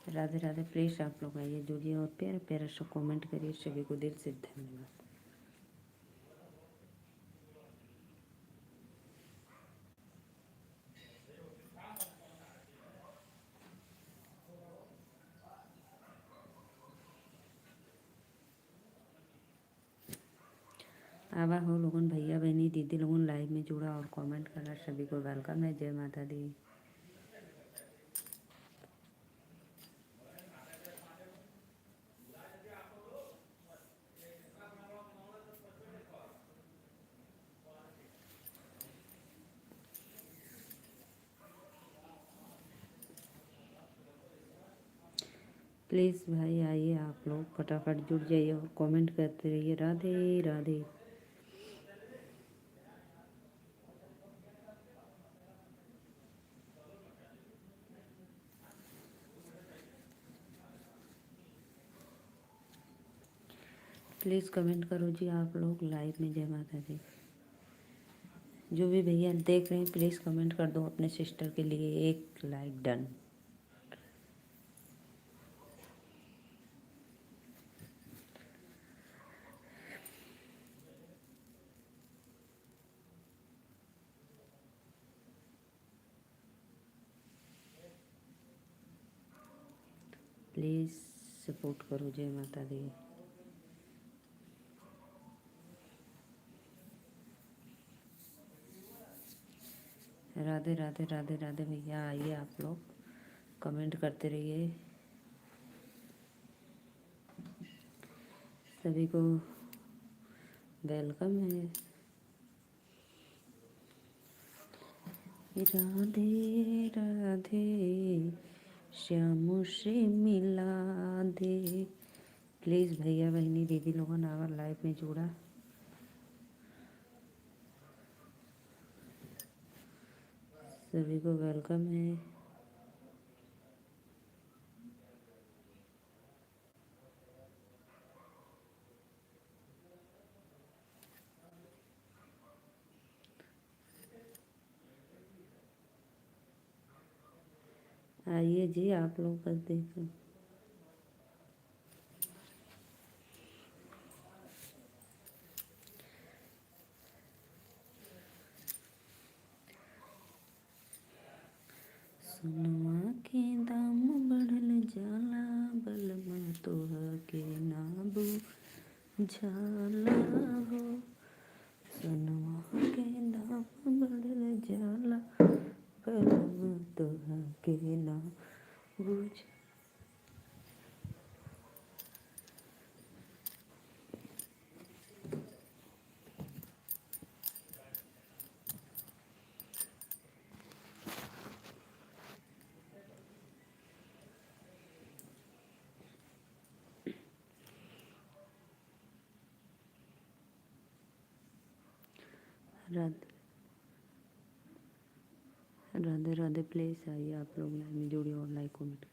Radhe Radhe. Please आप लोग आइए, जुड़िए और प्यारा प्यारा सा कमेंट करिए। सभी को दिल से धन्यवाद। आवा हो लोगन, भैया बहनी दीदी लोगन लाइव में जुड़ा और कमेंट करा। सभी को वेलकम है। जय माता दी। प्लीज़ भाई आइए, आप लोग फटाफट जुड़ जाइए और कमेंट करते रहिए। राधे राधे। प्लीज़ कमेंट करो जी आप लोग लाइव में। जय माता दी। जो भी भैया देख रहे हैं प्लीज़ कमेंट कर दो अपने सिस्टर के लिए। एक लाइक डन। प्लीज़ सपोर्ट करो। जय माता दी। राधे राधे राधे राधे। भैया आइए, आप लोग कमेंट करते रहिए। सभी को वेलकम है। राधे राधे, श्याम से मिला दे। प्लीज़ भैया बहनी दीदी लोगन आवर लाइव में जुड़ा। सभी को वेलकम है। आइए जी आप लोग बस देखो। सोनमा के दाम बढ़ल जाला, बलमा तोह के नाबू झाला हो। सोनमा के दाम बढ़ल जाला, बलमा तोह के ना बुझ। राधे राधे राधे। प्लीज़ आइए आप लोग लाइव में जुड़िए और लाइक कमेंट।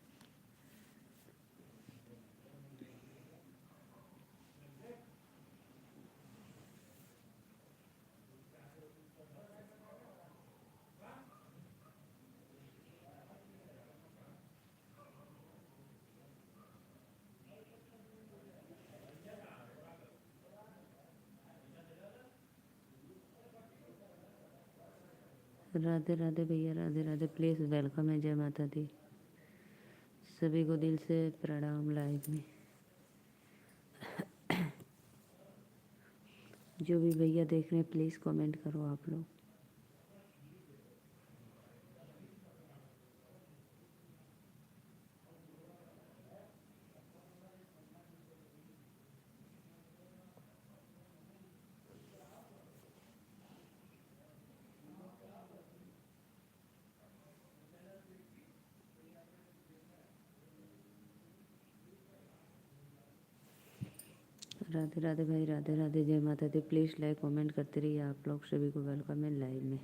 राधे राधे भैया, राधे राधे। प्लीज़ वेलकम है। जय माता दी। सभी को दिल से प्रणाम लाइव में। जो भी भैया देख रहे हैं प्लीज़ कमेंट करो आप लोग। राधे राधे भाई, राधे राधे। जय माता दी। प्लीज़ लाइक कमेंट करते रहिए आप लोग। सभी को वेलकम है लाइव में।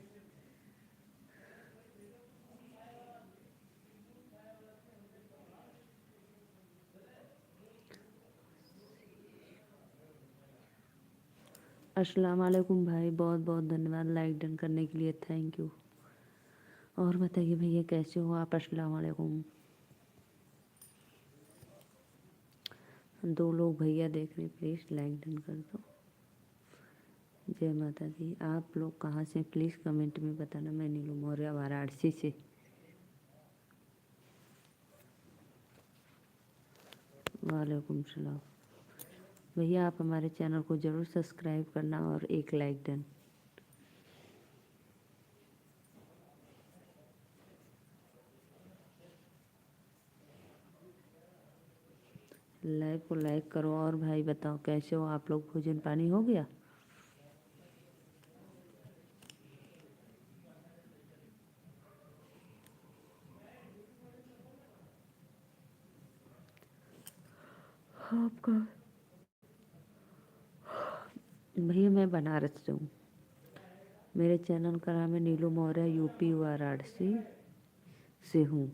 अस्सलाम वालेकुम भाई, बहुत बहुत धन्यवाद लाइक डन करने के लिए। Thank you. और बताइए भैया कैसे हो आप? अस्सलाम वालेकुम। 2 लोग भैया देख रहे, प्लीज़ लाइक डन कर दो। जय माता दी। आप लोग कहाँ से प्लीज़ कमेंट में बताना। मैं नीलू मौर्य वाराणसी से। वालेकुम सलाम। भैया आप हमारे चैनल को ज़रूर सब्सक्राइब करना और एक लाइक डन। लाइव को लाइक करो। और भाई बताओ कैसे हो आप लोग, भोजन पानी हो गया? आपका भैया मैं बनारस से हूँ। मेरे चैनल का नाम है नीलू मौर्य, यूपी वाराणसी से हूँ।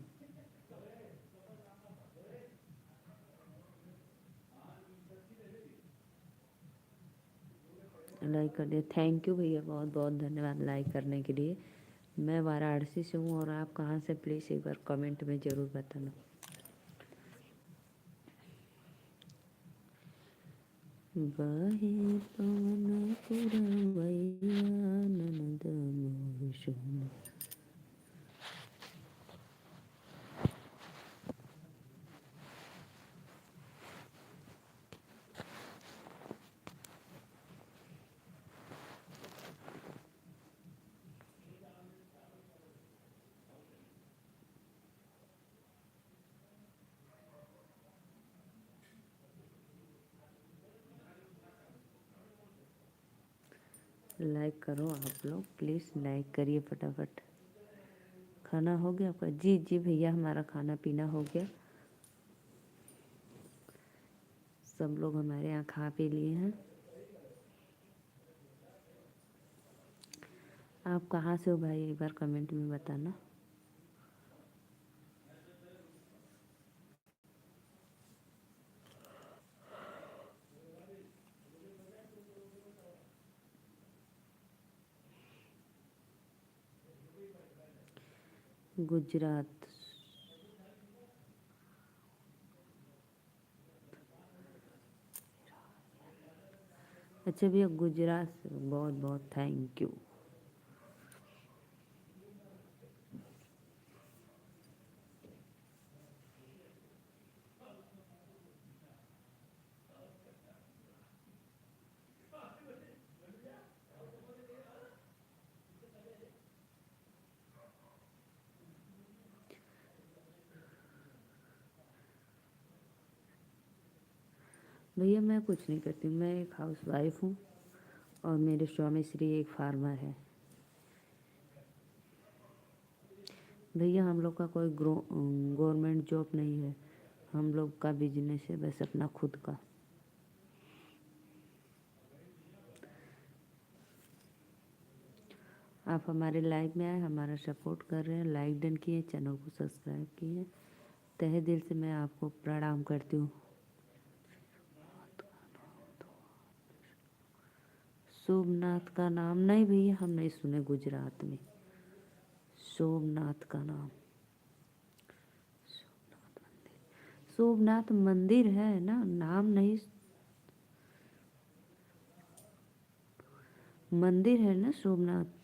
लाइक कर दिया, थैंक यू भैया, बहुत बहुत धन्यवाद लाइक करने के लिए। मैं वाराणसी से हूँ और आप कहाँ से प्लीज़ एक बार कमेंट में ज़रूर बताना। बहे पवन पुरवैया ननद मोर सुन। लाइक करो आप लोग, प्लीज़ लाइक करिए फटाफट। खाना हो गया आपका? जी जी भैया, हमारा खाना पीना हो गया। सब लोग हमारे यहाँ खा पी लिए हैं। आप कहाँ से हो भाई, एक बार कमेंट में बताना। गुजरात। अच्छा भैया, गुजरात से बहुत बहुत थैंक यू। भैया मैं कुछ नहीं करती, मैं एक हाउस वाइफ हूँ और मेरे स्वामी श्री एक फार्मर है। भैया हम लोग का कोई गवर्नमेंट जॉब नहीं है, हम लोग का बिजनेस है बस अपना खुद का। आप हमारे लाइव में आए, हमारा सपोर्ट कर रहे हैं, लाइक डन किए, चैनल को सब्सक्राइब किए, तहे दिल से मैं आपको प्रणाम करती हूँ। सोमनाथ का नाम नहीं भैया, हम नहीं सुने गुजरात में सोमनाथ का नाम। सोमनाथ मंदिर है ना, नाम नहीं। मंदिर है ना सोमनाथ।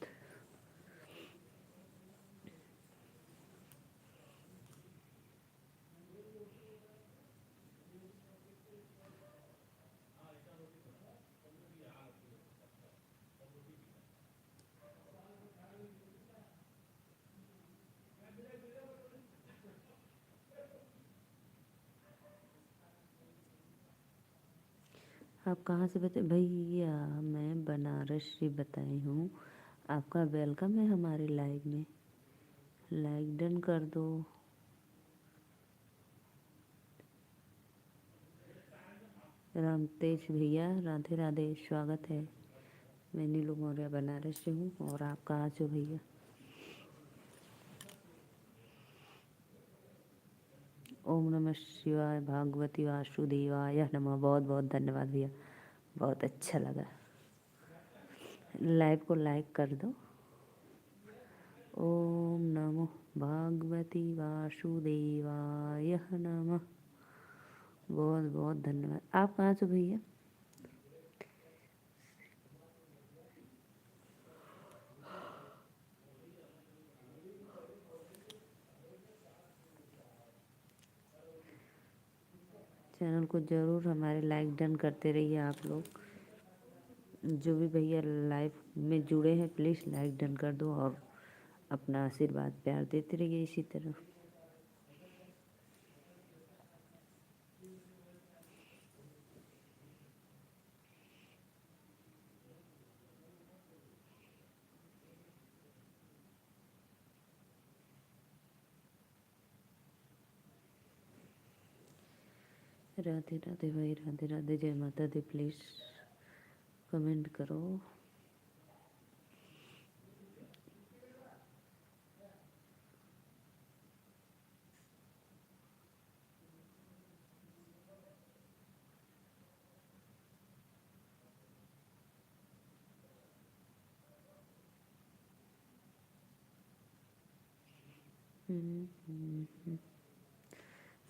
आप कहाँ से बताए भैया? मैं बनारस से बताई हूँ। आपका वेलकम है हमारे लाइव में, लाइक डन कर दो। राम तेज भैया राधे राधे, स्वागत है। मैं नीलू मौर्य बनारस से हूँ और आप कहाँ से हो भैया? ओम नमः शिवाय भागवती वासुदेवाय नमः। बहुत बहुत धन्यवाद भैया, बहुत अच्छा लगा। लाइव को लाइक कर दो। ओम नमो भागवती वासुदेवाय नमः। बहुत बहुत धन्यवाद। आप कहाँ से भैया? चैनल को ज़रूर हमारे लाइक डन करते रहिए आप लोग। जो भी भैया लाइव में जुड़े हैं प्लीज़ लाइक डन कर दो और अपना आशीर्वाद प्यार देते रहिए इसी तरह। राधे राधे भाई, राधे राधे, जय माता दी। प्लीज़ कमेंट करो।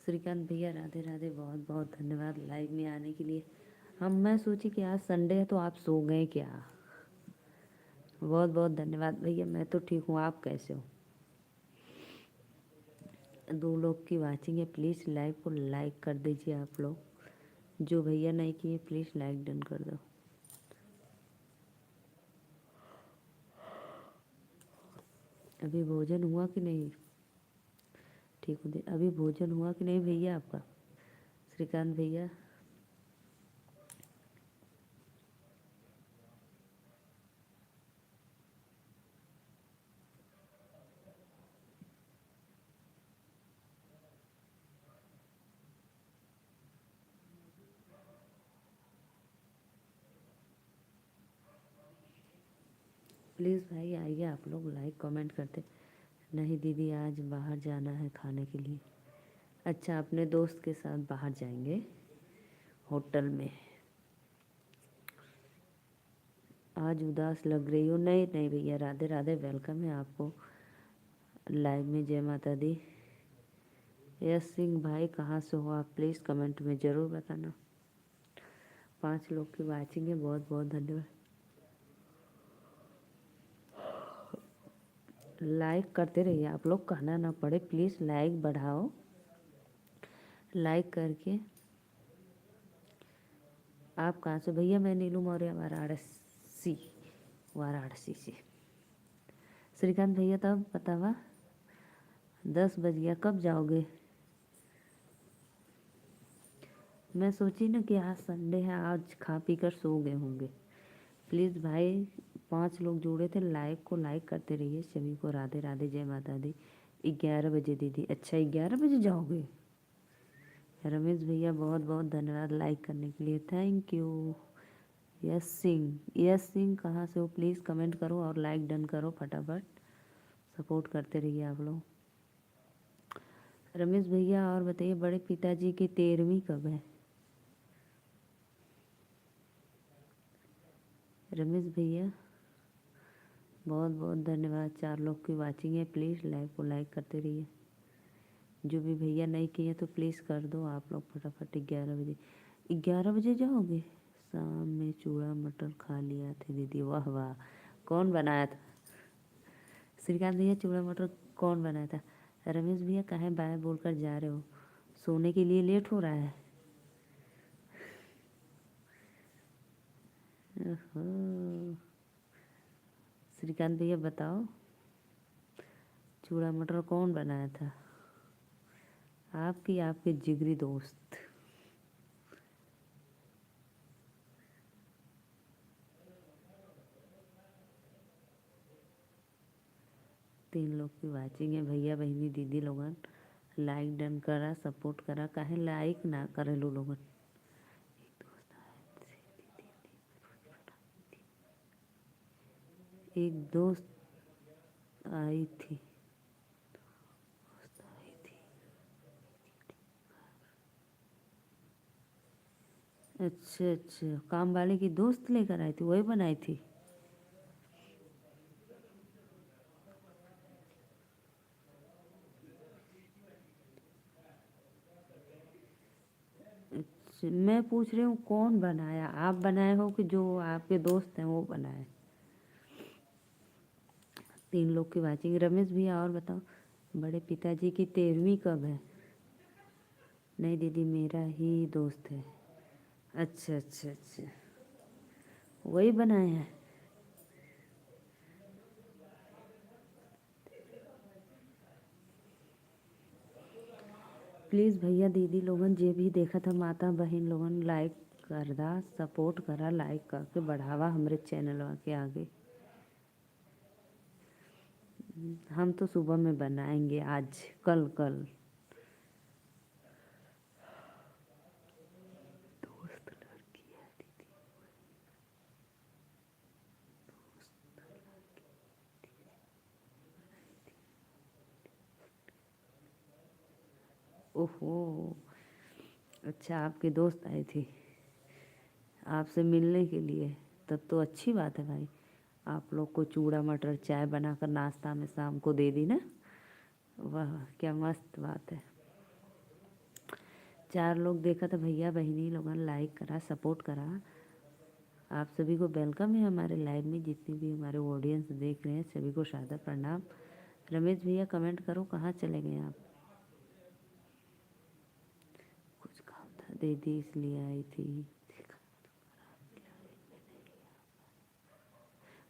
श्रीकांत भैया राधे राधे, बहुत बहुत धन्यवाद लाइव में आने के लिए। मैं सोची कि आज संडे है तो आप सो गए क्या? बहुत बहुत धन्यवाद भैया। मैं तो ठीक हूँ, आप कैसे हो? 2 लोग की वाचिंग है, प्लीज़ लाइव को लाइक कर दीजिए आप लोग। जो भैया नहीं किए प्लीज़ लाइक डन कर दो। अभी भोजन हुआ कि नहीं? ठीक हो, अभी भोजन हुआ कि नहीं भैया आपका? श्रीकांत भैया प्लीज़ भाई आइए आप लोग लाइक कमेंट करते। नहीं दीदी आज बाहर जाना है खाने के लिए। अच्छा, अपने दोस्त के साथ बाहर जाएंगे होटल में। आज उदास लग रही हो? नहीं नहीं भैया, राधे राधे, वेलकम है आपको लाइव में। जय माता दी। यस सिंह भाई कहाँ से हो आप? प्लीज़ कमेंट में ज़रूर बताना। 5 लोग की वाचिंग है, बहुत बहुत धन्यवाद। लाइक करते रहिए आप लोग, कहना ना पड़े, प्लीज़ लाइक बढ़ाओ। लाइक करके। आप कहाँ से भैया? मैं नीलू मौर्य, वाराणसी, वाराणसी से। श्रीकांत भैया तब बतावा 10 बज गया, कब जाओगे? मैं सोची ना कि आज संडे है, आज खा पी कर सो गए होंगे। प्लीज़ भाई 5 लोग जुड़े थे, लाइक को लाइक करते रहिए। सभी को राधे राधे, जय माता दी। 11 बजे दीदी? अच्छा 11 बजे जाओगे? रमेश भैया बहुत बहुत धन्यवाद लाइक करने के लिए, thank you. Yes Singh, yes Singh कहाँ से हो? प्लीज़ कमेंट करो और लाइक डन करो फटाफट। सपोर्ट करते रहिए आप लोग। रमेश भैया और बताइए, बड़े पिताजी की 13वीं कब है? रमेश भैया बहुत बहुत धन्यवाद। 4 लोग की वाचिंग है, प्लीज़ लाइव को लाइक करते रहिए। जो भी भैया नहीं किए तो प्लीज़ कर दो आप लोग फटाफट। 11 बजे, 11 बजे जाओगे? शाम में चूड़ा मटर खा लिया थे दीदी। वाह वाह, कौन बनाया था? श्रीकांत भैया चूड़ा मटर कौन बनाया था? रमेश भैया काहे बाय बोलकर जा रहे हो? सोने के लिए लेट हो रहा है? ओहो। श्रीकांत भैया बताओ चूड़ा मटर कौन बनाया था? आपकी आपके जिगरी दोस्त। तीन लोग की वाचिंग है, भैया बहनी दीदी लोगन लाइक डन करा, सपोर्ट करा। काहे लाइक ना करे लो लोगन? एक दोस्त आई थी, अच्छा अच्छा, काम वाले की दोस्त लेकर आई थी, वही बनाई थी। मैं पूछ रही हूँ कौन बनाया, आप बनाए हो कि जो आपके दोस्त हैं वो बनाए? 3 लोग की वाचिंग। रमेश भैया और बताओ, बड़े पिताजी की 13वीं कब है? नहीं दीदी, मेरा ही दोस्त है। अच्छा अच्छा अच्छा, वही बनाए हैं। प्लीज़ भैया दीदी लोगन जे भी देखा था, माता बहन लोगन लाइक कर दा, सपोर्ट करा, लाइक करके बढ़ावा हमरे चैनलवा के आगे। हम तो सुबह में बनाएंगे, आज कल कल। दोस्त लड़की है दीदी। ओहो, अच्छा आपके दोस्त आए थे आपसे मिलने के लिए, तब तो अच्छी बात है भाई। आप लोग को चूड़ा मटर चाय बनाकर नाश्ता में शाम को दे दी ना, वाह क्या मस्त बात है। 4 लोग देखा था भैया बहनी लोगन, लाइक करा, सपोर्ट करा। आप सभी को वेलकम है हमारे लाइव में, जितने भी हमारे ऑडियंस देख रहे हैं सभी को सादर प्रणाम। रमेश भैया कमेंट करो, कहाँ चले गए आप? कुछ काम था दीदी इसलिए आई थी।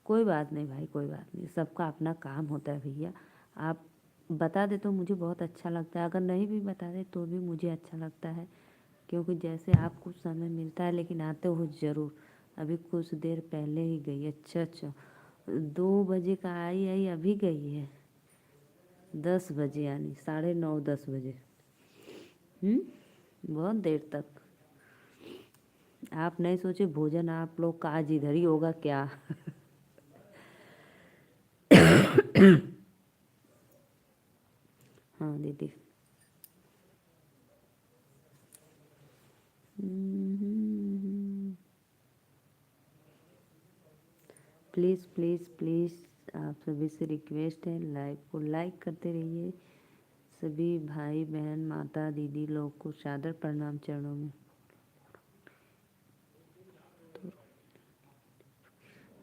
कोई बात नहीं भाई, कोई बात नहीं, सबका अपना काम होता है भैया। आप बता दे तो मुझे बहुत अच्छा लगता है, अगर नहीं भी बता दे तो भी मुझे अच्छा लगता है, क्योंकि जैसे आपको समय मिलता है लेकिन आते हो ज़रूर। अभी कुछ देर पहले ही गई। अच्छा अच्छा, 2 बजे का आई अभी गई है। 10 बजे यानी 9:30 10 बजे। बहुत देर तक। आप नहीं सोचे भोजन आप लोग का आज इधर ही होगा क्या? हाँ दीदी। प्लीज़ प्लीज़ प्लीज़, आप सभी से रिक्वेस्ट है, लाइव को लाइक करते रहिए। सभी भाई बहन माता दीदी लोग को सादर प्रणाम चरणों में।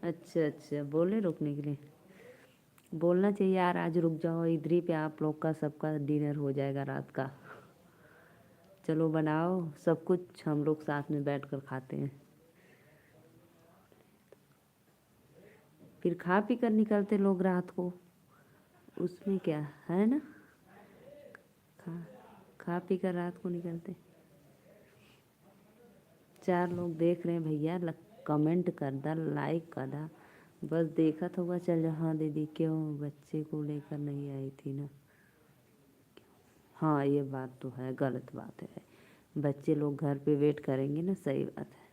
अच्छा अच्छा, बोले रुकने के लिए? बोलना चाहिए यार, आज रुक जाओ, इधर ही पे आप लोग का सबका डिनर हो जाएगा रात का। चलो बनाओ सब कुछ, हम लोग साथ में बैठकर खाते हैं। फिर खा पी कर निकलते लोग रात को, उसमें क्या है ना। खा खा पी कर रात को निकलते। 4 लोग देख रहे हैं भैया, कमेंट कर दा, लाइक कर दा। बस देखा तो होगा, चल हाँ दीदी क्यों बच्चे को लेकर नहीं आई थी ना? हाँ ये बात तो है, गलत बात है। बच्चे लोग घर पे वेट करेंगे ना, सही बात है।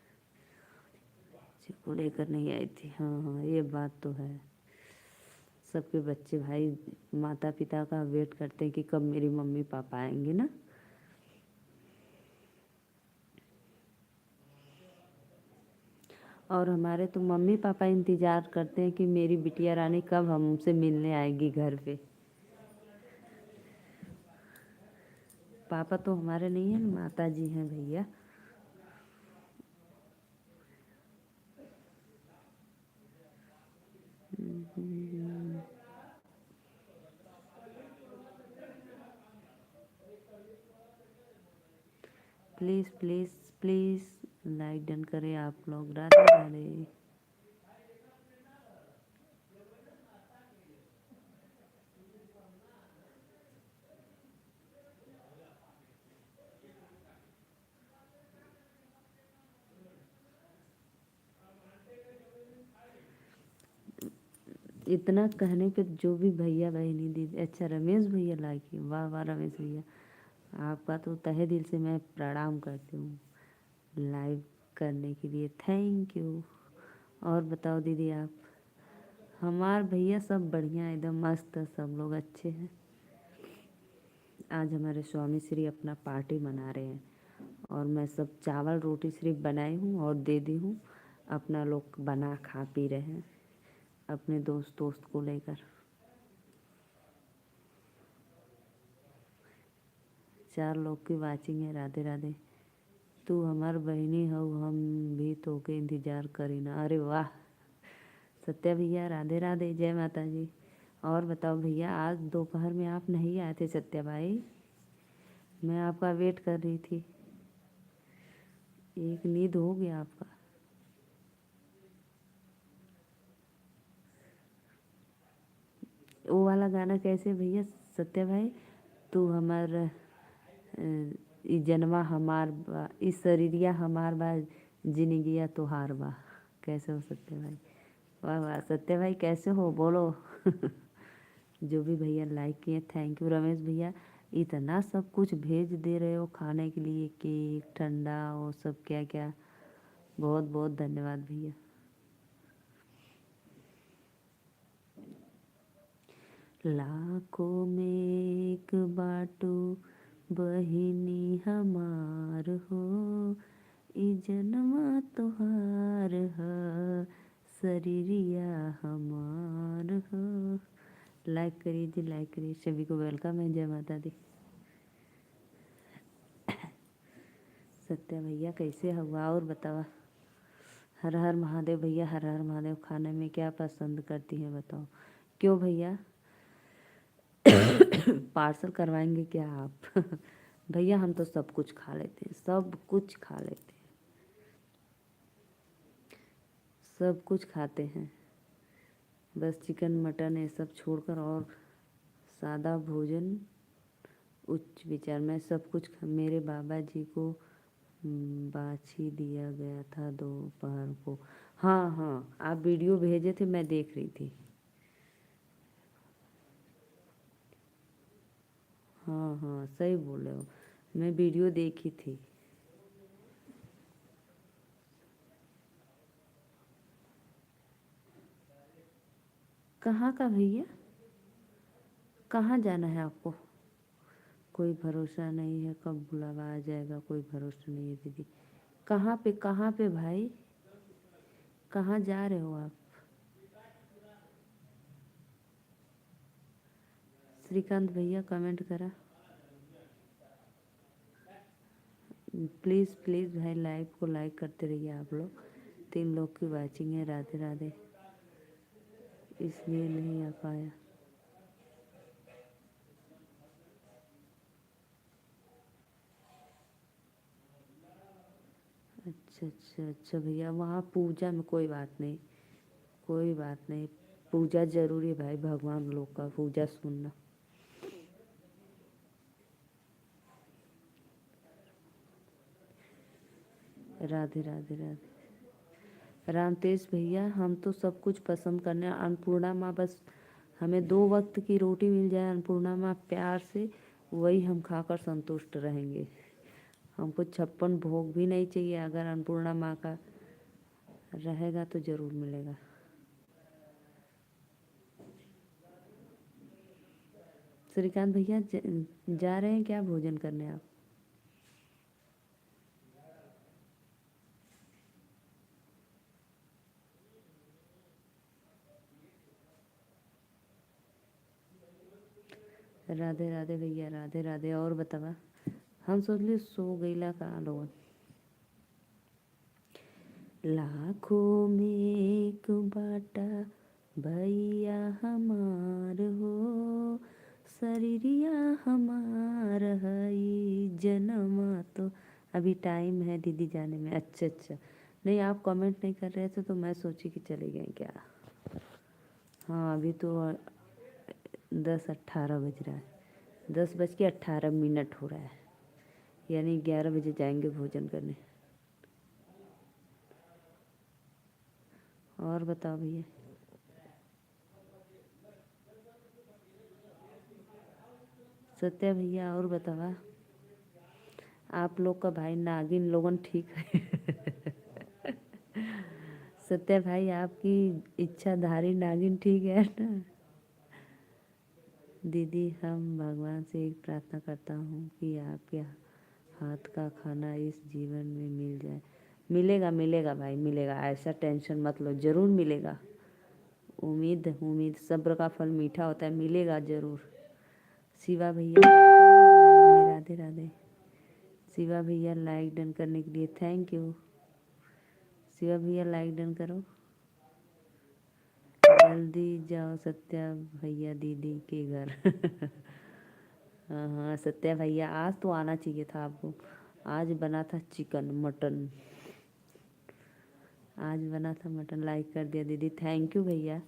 बच्चे को लेकर नहीं आई थी, हाँ हाँ ये बात तो है। सबके बच्चे भाई माता पिता का वेट करते हैं कि कब मेरी मम्मी पापा आएंगे ना। और हमारे तो मम्मी पापा इंतज़ार करते हैं कि मेरी बिटिया रानी कब हमसे मिलने आएगी घर पे। पापा तो हमारे नहीं हैं, माता जी हैं भैया। Please please please like done करें आप लोग। राधे राधे। इतना कहने पे जो भी भैया बहनी दीदी, अच्छा रमेश भैया लाइक किए, वाह वाह रमेश भैया, आपका तो तहे दिल से मैं प्रणाम करती हूँ लाइव करने के लिए, थैंक यू। और बताओ दीदी आप? हमार भैया सब बढ़िया एकदम मस्त है, सब लोग अच्छे हैं। आज हमारे स्वामी श्री अपना पार्टी मना रहे हैं, और मैं सब चावल रोटी सिर्फ बनाई हूँ और दे दी हूँ, अपना लोग बना खा पी रहे हैं अपने दोस्त को लेकर। 4 लोग की वाचिंग है। राधे राधे। तू हमार बहिनी हो, हम भी तो के इंतजार करी ना। अरे वाह सत्या भैया, राधे राधे, जय माता जी। और बताओ भैया, आज दोपहर में आप नहीं आए थे सत्या भाई, मैं आपका वेट कर रही थी। एक नींद हो गया आपका। वो वाला गाना कैसे भैया सत्या भाई? तू हमार ई जनवा हमार बा, ई शरीरिया हमार बा, जिंदगिया तोहार बा। कैसे हो सत्या भाई? वाह वाह सत्या भाई, कैसे हो बोलो। जो भी भैया लाइक किए थैंक यू। रमेश भैया, इतना सब कुछ भेज दे रहे हो खाने के लिए, केक ठंडा वो सब क्या क्या, बहुत बहुत धन्यवाद भैया। लाखों में एक बाटू बहिनी हमार हो, ई जन्मा तोहार ह, शरीरिया हमार हो। लाइक करिए जी, लाइक करिए, सभी को वेलकम है, जय माता दी। सत्या भैया कैसे हुआ और बतावा। हर हर महादेव भैया, हर हर महादेव। खाने में क्या पसंद करती हैं बताओ। क्यों भैया पार्सल करवाएंगे क्या आप? भैया हम तो सब कुछ खा लेते हैं, सब कुछ खा लेते हैं, सब कुछ खाते हैं, बस चिकन मटन ये सब छोड़कर। और सादा भोजन उच्च विचार, मैं सब कुछ मेरे बाबा जी को बाछी दिया गया था दोपहर को। हाँ हाँ, आप वीडियो भेजे थे, मैं देख रही थी। हाँ हाँ सही बोल रहे हो, मैं वीडियो देखी थी। कहाँ का भैया, कहाँ जाना है आपको? कोई भरोसा नहीं है कब बुलावा आ जाएगा, कोई भरोसा नहीं है दीदी। कहाँ पे भाई, कहाँ जा रहे हो आप? श्रीकांत भैया कमेंट करा। प्लीज़ प्लीज़ भाई लाइव को लाइक करते रहिए आप लोग। 3 लोग की वाचिंग है, राधे राधे, इसलिए नहीं आ पाया। अच्छा अच्छा अच्छा भैया, वहाँ पूजा में कोई बात नहीं, कोई बात नहीं, पूजा जरूरी है भाई, भगवान लोग का पूजा सुनना। राधे राधे राधे। रामतेज भैया, हम तो सब कुछ पसंद करने, अन्नपूर्णा माँ बस हमें 2 वक्त की रोटी मिल जाए अन्नपूर्णा माँ प्यार से, वही हम खाकर संतुष्ट रहेंगे। हमको 56 भोग भी नहीं चाहिए, अगर अन्नपूर्णा माँ का रहेगा तो ज़रूर मिलेगा। श्रीकांत भैया जा रहे हैं क्या भोजन करने आप? राधे राधे भैया, राधे राधे। और बतावा, हम सोचली सो गईला का लोगन। लाखों में एक बाटा भैया हमार हो, शरीरिया हमार हई जनमा तो। अभी टाइम है दीदी जाने में। अच्छा अच्छा, नहीं आप कमेंट नहीं कर रहे थे तो मैं सोची कि चले गए क्या। हाँ अभी तो 10:18 बज रहा है, 10:18 हो रहा है, यानी 11 बजे जाएंगे भोजन करने। और बताओ भैया। सत्या भैया और बतावा, आप लोग का भाई नागिन लोगन ठीक है? सत्या भाई आपकी इच्छाधारी नागिन ठीक है ना? दीदी हम भगवान से एक प्रार्थना करता हूँ कि आपके हाथ का खाना इस जीवन में मिल जाए। मिलेगा मिलेगा भाई मिलेगा, ऐसा टेंशन मत लो, ज़रूर मिलेगा। उम्मीद उम्मीद सब्र का फल मीठा होता है, मिलेगा ज़रूर। शिवा भैया राधे राधे। शिवा भैया लाइक डन करने के लिए थैंक यू। शिवा भैया लाइक डन करो, जल्दी जाओ सत्या भैया दीदी के घर। हाँ हाँ सत्या भैया आज तो आना चाहिए था आपको। आज बना था चिकन मटन, आज बना था मटन। लाइक कर दिया दीदी, थैंक यू भैया।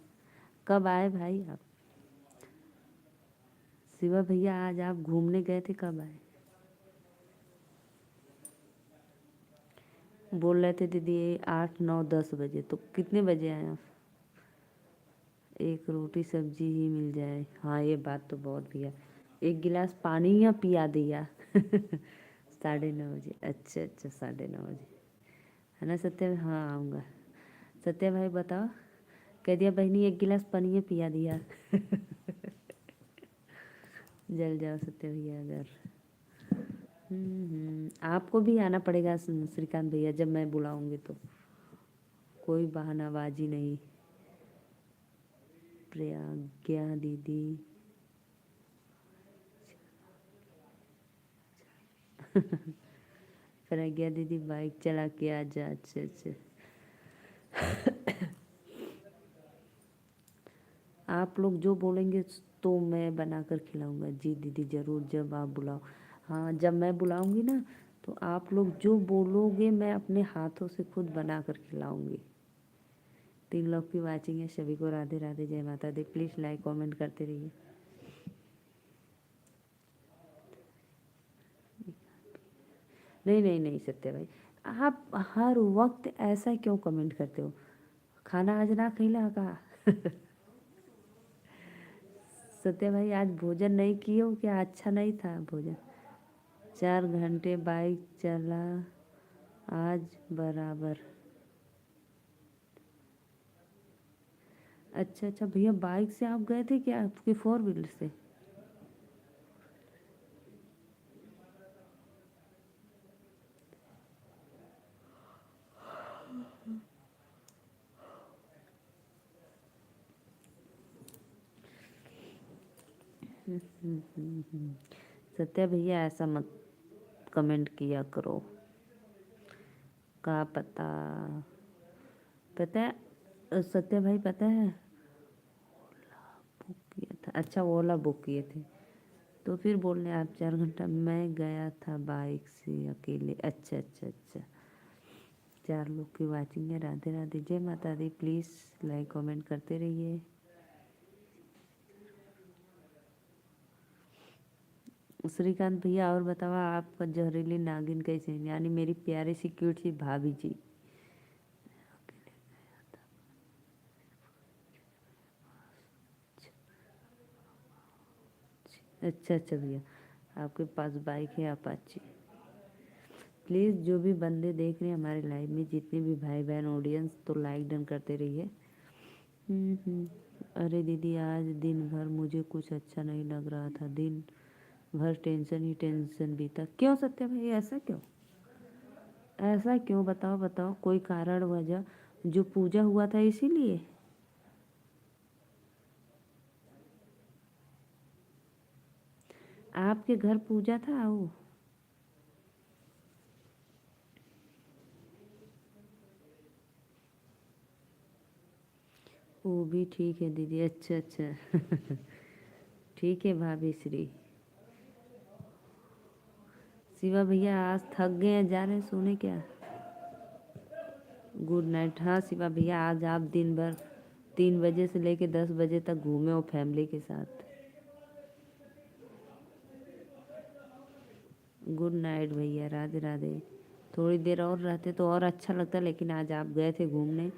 कब आए भाई आप? शिवा भैया आज आप घूमने गए थे, कब आए? बोल रहे थे दीदी 8 9 10 बजे, तो कितने बजे आए आप? एक रोटी सब्जी ही मिल जाए। हाँ ये बात तो बहुत भैया, एक गिलास पानी या पिया दिया। 9:30 बजे, अच्छा अच्छा 9:30 बजे है ना सत्या? हाँ आऊँगा। सत्या भाई बताओ, कह दिया बहनी एक गिलास पानी पिया दिया। जल जाओ सत्या भैया अगर। आपको भी आना पड़ेगा श्रीकांत भैया, जब मैं बुलाऊंगी तो। कोई बहानाबाजी नहीं। प्रज्ञा दीदी। प्रज्ञा दीदी बाइक चला के आ जा। अच्छा अच्छा। आप लोग जो बोलेंगे तो मैं बना कर खिलाऊंगा। जी दीदी ज़रूर, जब आप बुलाओ। हाँ जब मैं बुलाऊंगी ना, तो आप लोग जो बोलोगे मैं अपने हाथों से खुद बना कर खिलाऊंगी। 3 लोग की वाचिंग है, सभी को राधे राधे, जय माता दी। प्लीज़ लाइक कमेंट करते रहिए। नहीं नहीं नहीं सत्या भाई, आप हर वक्त ऐसा क्यों कमेंट करते हो? खाना आज ना खिला का? सत्या भाई आज भोजन नहीं किए हो क्या? अच्छा नहीं था भोजन? 4 घंटे बाइक चला आज बराबर। अच्छा अच्छा भैया, बाइक से आप गए थे क्या, आपकी 4 व्हीलर से? सत्या भैया ऐसा मत कमेंट किया करो। का पता, पता है सत्या भाई, पता है बुक किया था। अच्छा ओला बुक किए थे, तो फिर बोल रहे आप 4 घंटा। मैं गया था बाइक से अकेले। अच्छा अच्छा अच्छा। 4 लोग की वाचिंग है, राधे राधे, जय माता दी। प्लीज़ लाइक कमेंट करते रहिए। श्रीकांत भैया और बताओ, आपका जहरीली नागिन कैसे है? यानी मेरी प्यारी सी क्यूट सी भाभी जी। अच्छा अच्छा भैया, आपके पास बाइक है अपाची। प्लीज़ जो भी बंदे देख रहे हैं हमारे लाइव में, जितने भी भाई बहन ऑडियंस, तो लाइक डन करते रहिए। अरे दीदी आज दिन भर मुझे कुछ अच्छा नहीं लग रहा था, दिन भर टेंशन ही टेंशन बीता। क्यों सत्या भाई, ऐसा क्यों? ऐसा क्यों बताओ बताओ, कोई कारण वजह? जो पूजा हुआ था इसीलिए? आपके घर पूजा था वो भी ठीक है दीदी। अच्छा अच्छा। ठीक है भाभी श्री। शिवा भैया आज थक गए हैं, जा रहे हैं सोने क्या? Good night. हाँ शिवा भैया, आज आप दिन भर 3 बजे से लेके 10 बजे तक घूमे हो फैमिली के साथ। गुड नाइट भैया, राधे राधे। थोड़ी देर और रहते तो और अच्छा लगता, लेकिन आज आप गए थे घूमने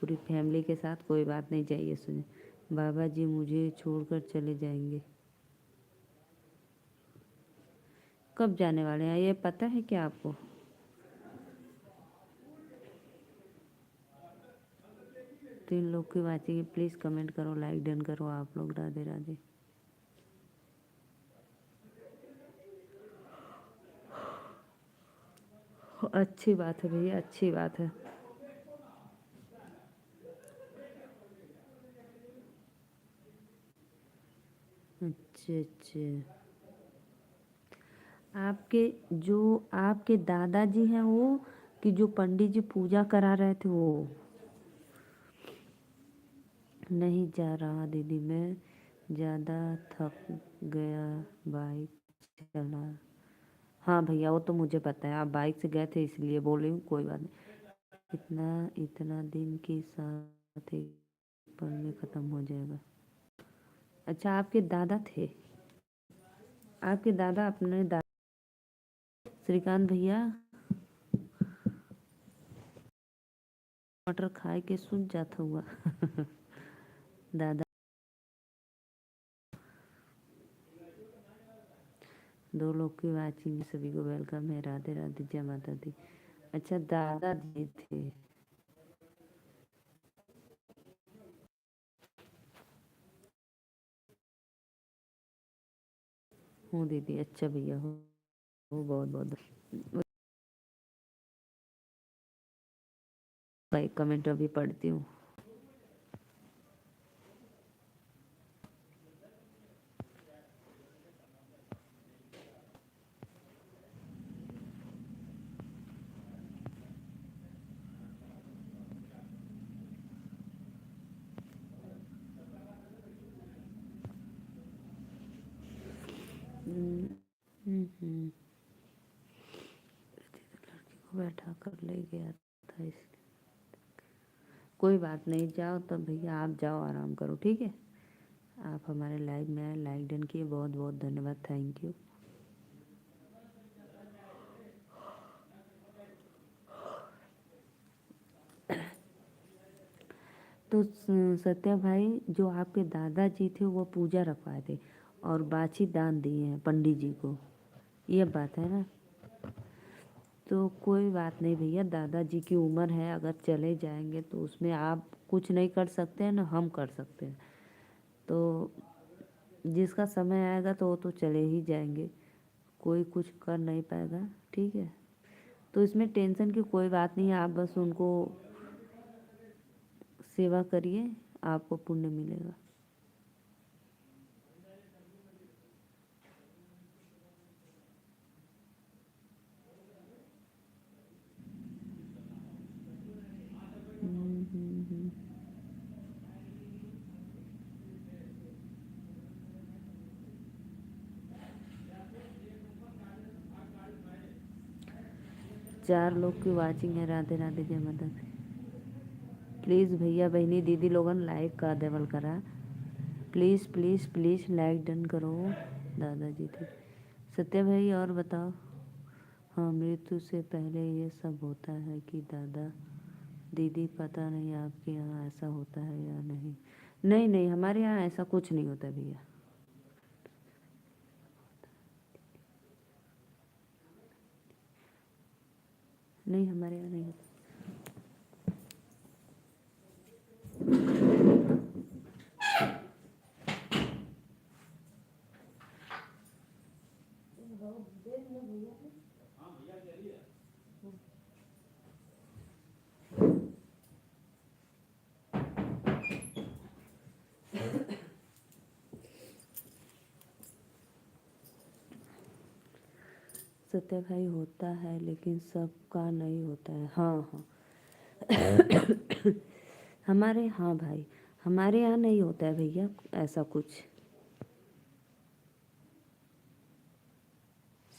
पूरी फैमिली के साथ। कोई बात नहीं, चाहिए सुने। बाबा जी मुझे छोड़कर चले जाएंगे। कब जाने वाले हैं ये पता है क्या आपको? तीन लोग की बातें है, प्लीज़ कमेंट करो, लाइक डन करो आप लोग। राधे राधे। अच्छी बात है भैया, अच्छी बात है। अच्छा अच्छा। आपके जो आपके दादाजी हैं वो, कि जो पंडित जी पूजा करा रहे थे वो? नहीं जा रहा दीदी, मैं ज़्यादा थक गया बाइक चला। हाँ भैया, वो तो मुझे पता है, आप बाइक से गए थे इसलिए बोल रही हूँ, कोई बात नहीं। इतना इतना दिन के साथ एक पल में ख़त्म हो जाएगा। अच्छा, आपके दादा थे? आपके दादा अपने श्रीकांत भैया मटर खाए के सूझ जाता हुआ। दादा, दो लोग की वाचिंग में सभी को वेलकम है। राधे राधे, जय माता दी। अच्छा, दादा जी थे। हूँ दीदी, अच्छा भैया हो बहुत बहुत। भाई कमेंट अभी पढ़ती हूँ। लड़की को बैठा कर ले गया था इसलिए। कोई बात नहीं, जाओ तब भैया, आप जाओ आराम करो, ठीक है। आप हमारे लाइव में आए, लाइक डन किए, बहुत बहुत धन्यवाद, थैंक यू। तो सत्या भाई, जो आपके दादाजी थे वो पूजा रखवाए थे और बाछी दान दिए हैं पंडित जी को, ये बात है ना? तो कोई बात नहीं भैया, दादाजी की उम्र है, अगर चले जाएंगे तो उसमें आप कुछ नहीं कर सकते हैं ना हम कर सकते हैं। तो जिसका समय आएगा तो वो तो चले ही जाएंगे, कोई कुछ कर नहीं पाएगा, ठीक है। तो इसमें टेंशन की कोई बात नहीं है, आप बस उनको सेवा करिए, आपको पुण्य मिलेगा। हम्म, हम्म, हम्म। चार लोग की वाचिंग है। राधे राधे, जय माता दी। प्लीज़ भैया बहनी दीदी लोगन लाइक कर देवल करा, please please please like done करो। दादाजी थे। सत्या भाई और बताओ। हाँ, मृत्यु से पहले ये सब होता है कि दादा दीदी? पता नहीं आपके यहाँ ऐसा होता है या नहीं। नहीं नहीं, हमारे यहाँ ऐसा कुछ नहीं होता भैया। नहीं, हमारे यहाँ नहीं होता। सत्या भाई, होता है लेकिन सबका नहीं होता है। हाँ हाँ। हमारे, हाँ भाई, हमारे यहाँ नहीं होता है भैया ऐसा कुछ।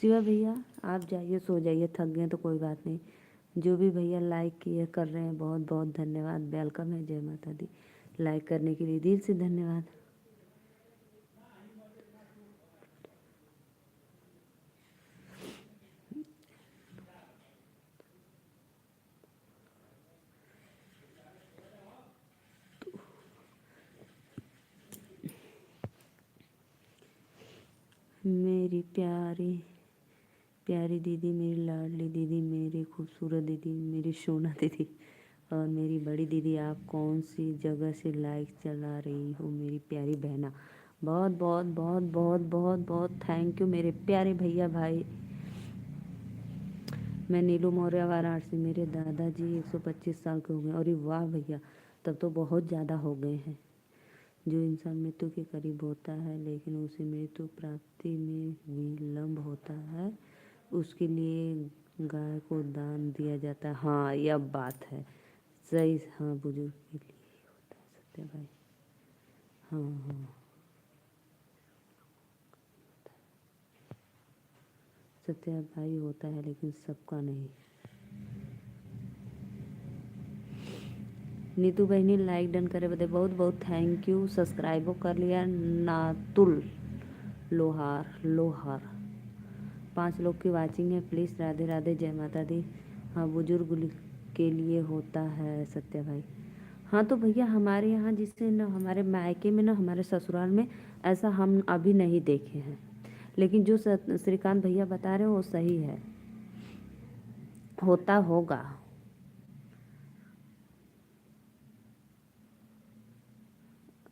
शिवा भैया, आप जाइए, सो जाइए, थक गए तो कोई बात नहीं। जो भी भैया लाइक किए कर रहे हैं, बहुत बहुत धन्यवाद, वेलकम है, जय माता दी। लाइक करने के लिए दिल से धन्यवाद। मेरी प्यारी प्यारी दीदी, मेरी लाडली दीदी, मेरी खूबसूरत दीदी, मेरी सोना दीदी और मेरी बड़ी दीदी, आप कौन सी जगह से लाइक चला रही हो मेरी प्यारी बहना? बहुत बहुत बहुत बहुत बहुत बहुत थैंक यू मेरे प्यारे भैया भाई। मैं नीलू मौर्य, वाराणसी। मेरे दादाजी 125 साल के हो गए। अरे वाह भैया, तब तो बहुत ज़्यादा हो गए हैं। जो इंसान मृत्यु के करीब होता है लेकिन उसे मृत्यु प्राप्ति में विलंब होता है, उसके लिए गाय को दान दिया जाता है। हाँ, यह बात है सही। हाँ, बुजुर्ग के लिए ही होता है सत्य भाई। हाँ हाँ, सत्य भाई होता है लेकिन सबका नहीं। नीतू बहनी लाइक डन करे बदे बहुत बहुत थैंक यू। सब्सक्राइबो कर लिया। नातुल लोहार 5 लोग की वाचिंग है। प्लीज़ राधे राधे, जय माता दी। हाँ, बुजुर्ग के लिए होता है सत्य भाई। हाँ तो भैया हमारे यहाँ जिससे न हमारे मायके में न हमारे ससुराल में ऐसा हम अभी नहीं देखे हैं, लेकिन जो श्रीकांत भैया बता रहे हो वो सही है, होता होगा।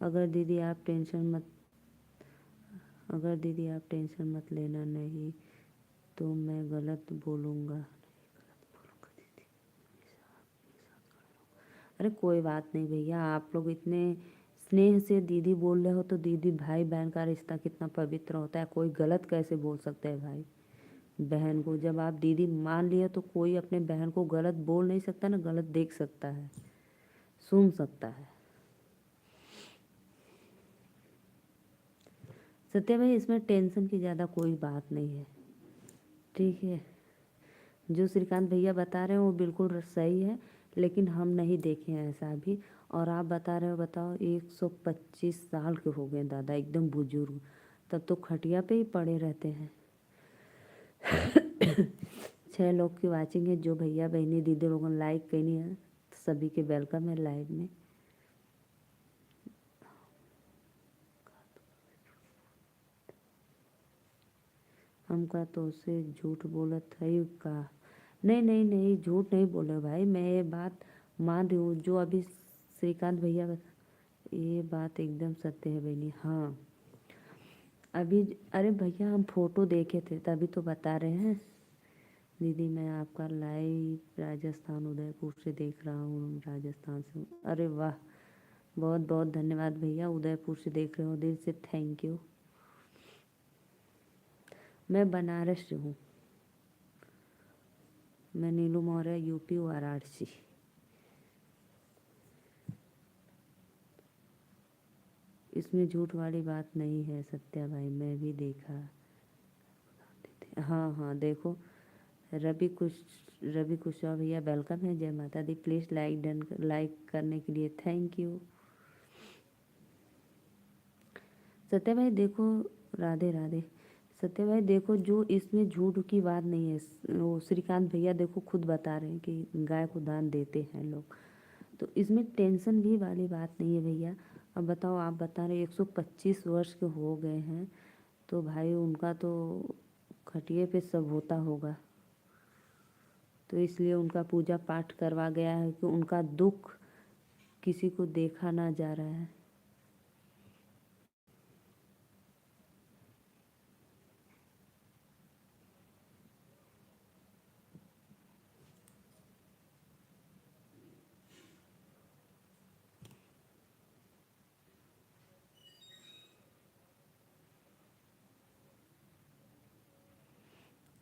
अगर दीदी आप टेंशन मत अगर दीदी आप टेंशन मत लेना, नहीं तो मैं गलत बोलूँगा। अरे कोई बात नहीं भैया, आप लोग इतने स्नेह से दीदी बोल रहे हो तो दीदी भाई बहन का रिश्ता कितना पवित्र होता है, कोई गलत कैसे बोल सकता है भाई बहन को। जब आप दीदी मान लिए तो कोई अपने बहन को गलत बोल नहीं सकता ना, गलत देख सकता है, सुन सकता है। सत्य भाई इसमें टेंशन की ज़्यादा कोई बात नहीं है, ठीक है। जो श्रीकांत भैया बता रहे हैं वो बिल्कुल सही है, लेकिन हम नहीं देखे हैं ऐसा अभी। और आप बता रहे हो, बताओ 125 साल के हो गए दादा, एकदम बुजुर्ग, तब तो खटिया पे ही पड़े रहते हैं। 6 लोग की वाचिंग है। जो भैया बहनी दीदी लोगों ने लाइक करनी है सभी के वेलकम है लाइव में। हमका तो उसे झूठ बोलत है का। नहीं नहीं नहीं, झूठ नहीं बोले भाई, मैं ये बात मान रही हूँ जो अभी श्रीकांत भैया ये बात एकदम सत्य है बहनी। हाँ अभी, अरे भैया हम फोटो देखे थे तभी तो बता रहे हैं। दीदी मैं आपका लाइव राजस्थान उदयपुर से देख रहा हूँ, राजस्थान से हूँ। अरे वाह, बहुत बहुत धन्यवाद भैया, उदयपुर से देख रहे हो, दिल से थैंक यू। मैं बनारस से हूँ। मैं नीलू मौर्य, यूपी वाराणसी। इसमें झूठ वाली बात नहीं है सत्या भाई, मैं भी देखा। हाँ हाँ देखो, रवि कुशवाहा भैया वेलकम है, जय माता दी। प्लीज़ लाइक करने के लिए थैंक यू। सत्या भाई देखो, राधे राधे। सत्या भाई देखो, जो इसमें झूठ की बात नहीं है, वो श्रीकांत भैया देखो खुद बता रहे हैं कि गाय को दान देते हैं लोग, तो इसमें टेंशन भी वाली बात नहीं है भैया। अब बताओ, आप बता रहे 125 वर्ष के हो गए हैं, तो भाई उनका तो खटिए पे सब होता होगा, तो इसलिए उनका पूजा पाठ करवा गया है कि उनका दुख किसी को देखा ना जा रहा है।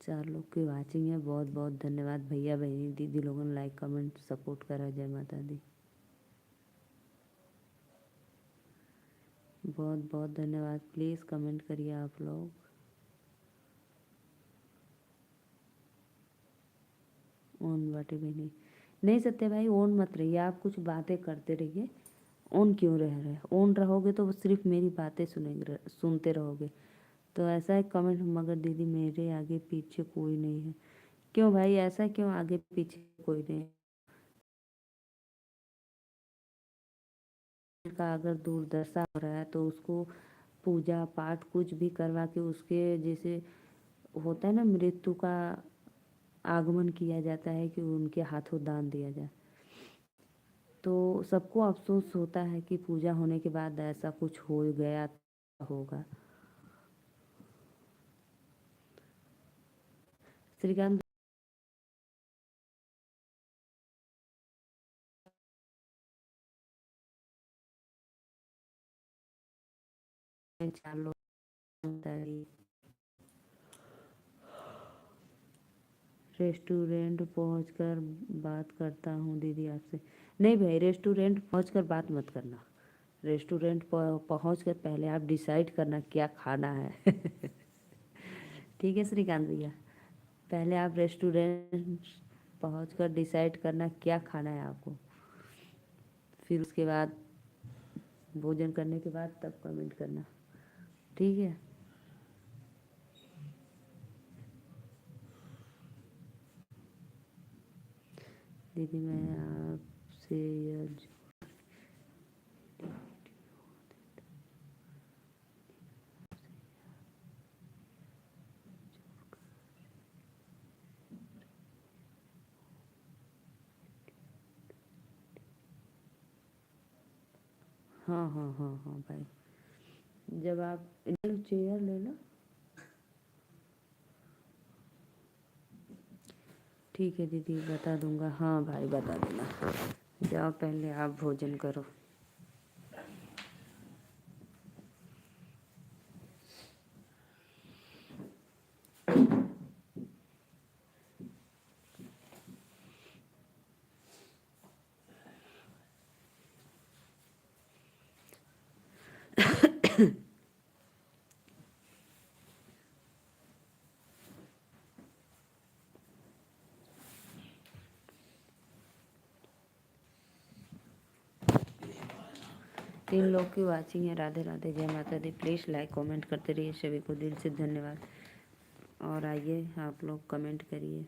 चार लोग की वाचिंग है, बहुत बहुत धन्यवाद भैया बहनी दीदी लोगों ने लाइक कमेंट सपोर्ट करा, जय माता दी। बहुत बहुत धन्यवाद, प्लीज़ कमेंट करिए आप लोग। ओन बाटे बहनी, नहीं सत्य भाई ओन मत रहिए, आप कुछ बातें करते रहिए। ओन क्यों रह रहे, ओन रहोगे तो सिर्फ मेरी बातें सुनते रहोगे, तो ऐसा है कमेंट। मगर दीदी मेरे आगे पीछे कोई नहीं है। क्यों भाई, ऐसा क्यों आगे पीछे कोई नहीं का? अगर दुर्दशा हो रहा है तो उसको पूजा पाठ कुछ भी करवा के उसके जैसे होता है ना, मृत्यु का आगमन किया जाता है कि उनके हाथों दान दिया जाए। तो सबको अफसोस होता है कि पूजा होने के बाद ऐसा कुछ हो गया होगा। श्रीकांत चार लोग बता रही। रेस्टोरेंट पहुंचकर बात करता हूँ दीदी आपसे। नहीं भाई, रेस्टोरेंट पहुंचकर बात मत करना। रेस्टोरेंट पहुंच कर पहले आप डिसाइड करना क्या खाना है। ठीक है श्रीकांत भैया, पहले आप रेस्टोरेंट पहुंच कर डिसाइड करना क्या खाना है आपको, फिर उसके बाद भोजन करने के बाद तब कमेंट करना, ठीक है। दीदी मैं आपसे यह हाँ हाँ हाँ हाँ भाई, जब आप चेयर ले लो। ठीक है दीदी बता दूंगा, हाँ भाई बता देना। जाओ पहले आप भोजन करो। तीन लोग की वाचिंग है। राधे राधे, जय माता दी। प्लीज़ लाइक कमेंट करते रहिए, सभी को दिल से धन्यवाद। और आइए आप लोग कमेंट करिए।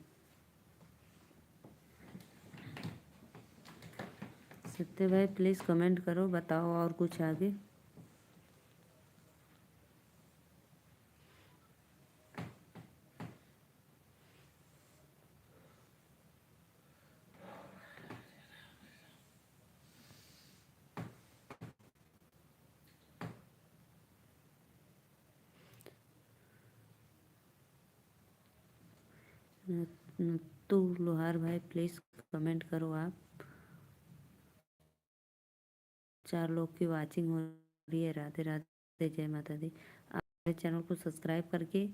सत्य भाई प्लीज़ कमेंट करो, बताओ और कुछ आगे। तो लोहार भाई प्लीज़ कमेंट करो आप। चार लोग की वाचिंग हो रही है। राधे राधे, जय माता दी। आप मेरे चैनल को सब्सक्राइब करके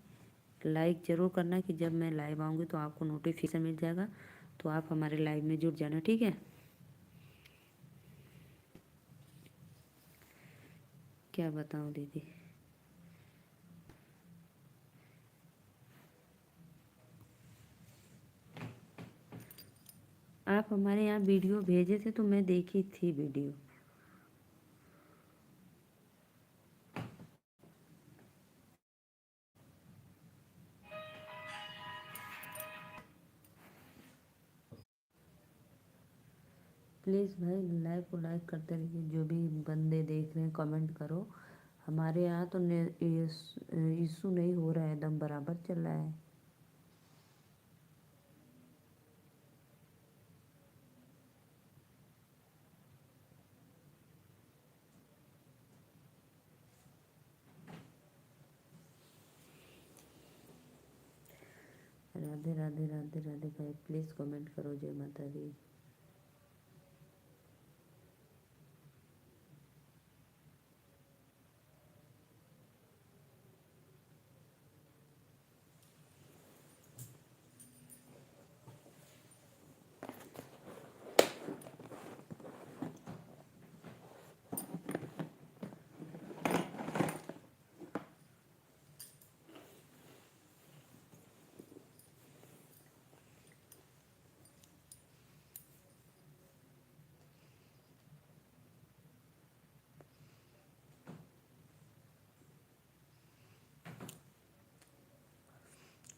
लाइक ज़रूर करना कि जब मैं लाइव आऊँगी तो आपको नोटिफिकेशन मिल जाएगा, तो आप हमारे लाइव में जुड़ जाना, ठीक है। क्या बताऊँ दीदी। आप हमारे यहाँ वीडियो भेजे थे तो मैं देखी थी वीडियो। प्लीज़ भाई लाइव को लाइक करते रहिए, जो भी बंदे देख रहे हैं कमेंट करो। हमारे यहाँ तो इशू नहीं हो रहा है, एकदम बराबर चल रहा है। राधे राधे राधे राधे भाई, प्लीज़ कमेंट करो, जय माता दी।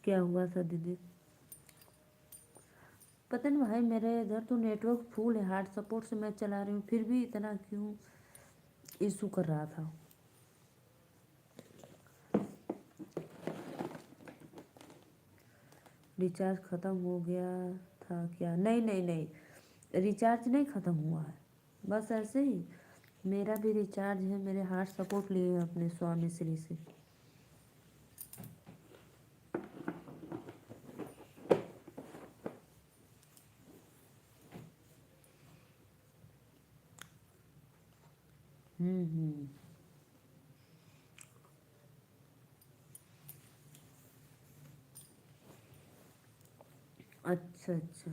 क्या हुआ था दीदी? पता नहीं भाई, मेरे इधर तो नेटवर्क फुल है, हार्ड सपोर्ट से मैं चला रही हूँ, फिर भी इतना क्यों इशू कर रहा था। रिचार्ज ख़त्म हो गया था क्या? नहीं नहीं नहीं, रिचार्ज नहीं ख़त्म हुआ है, बस ऐसे ही मेरा भी रिचार्ज है। मेरे हार्ट सपोर्ट लिए हैं अपने स्वामी श्री से। हम्म। अच्छा अच्छा।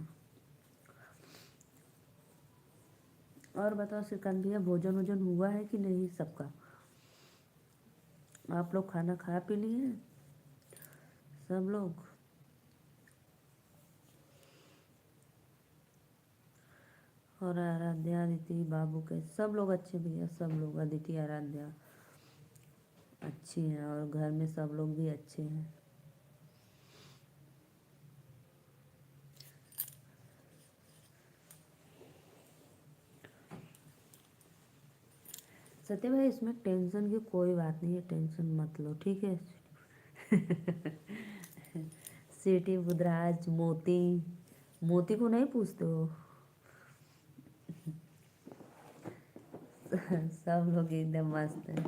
और बताओ श्रीकांत भैया, भोजन वोजन हुआ है कि नहीं सबका? आप लोग खाना खा पी लिए हैं सब लोग? और आराध्या, अदिति, बाबू के सब लोग अच्छे भैया, सब लोग, अदिति आराध्या अच्छी हैं, और घर में सब लोग भी अच्छे हैं। सत्य भाई, इसमें टेंशन की कोई बात नहीं है, टेंशन मत लो, ठीक है। सिटी बुधराज, मोती, मोती को नहीं पूछते हो? सब लोग एकदम मस्त हैं।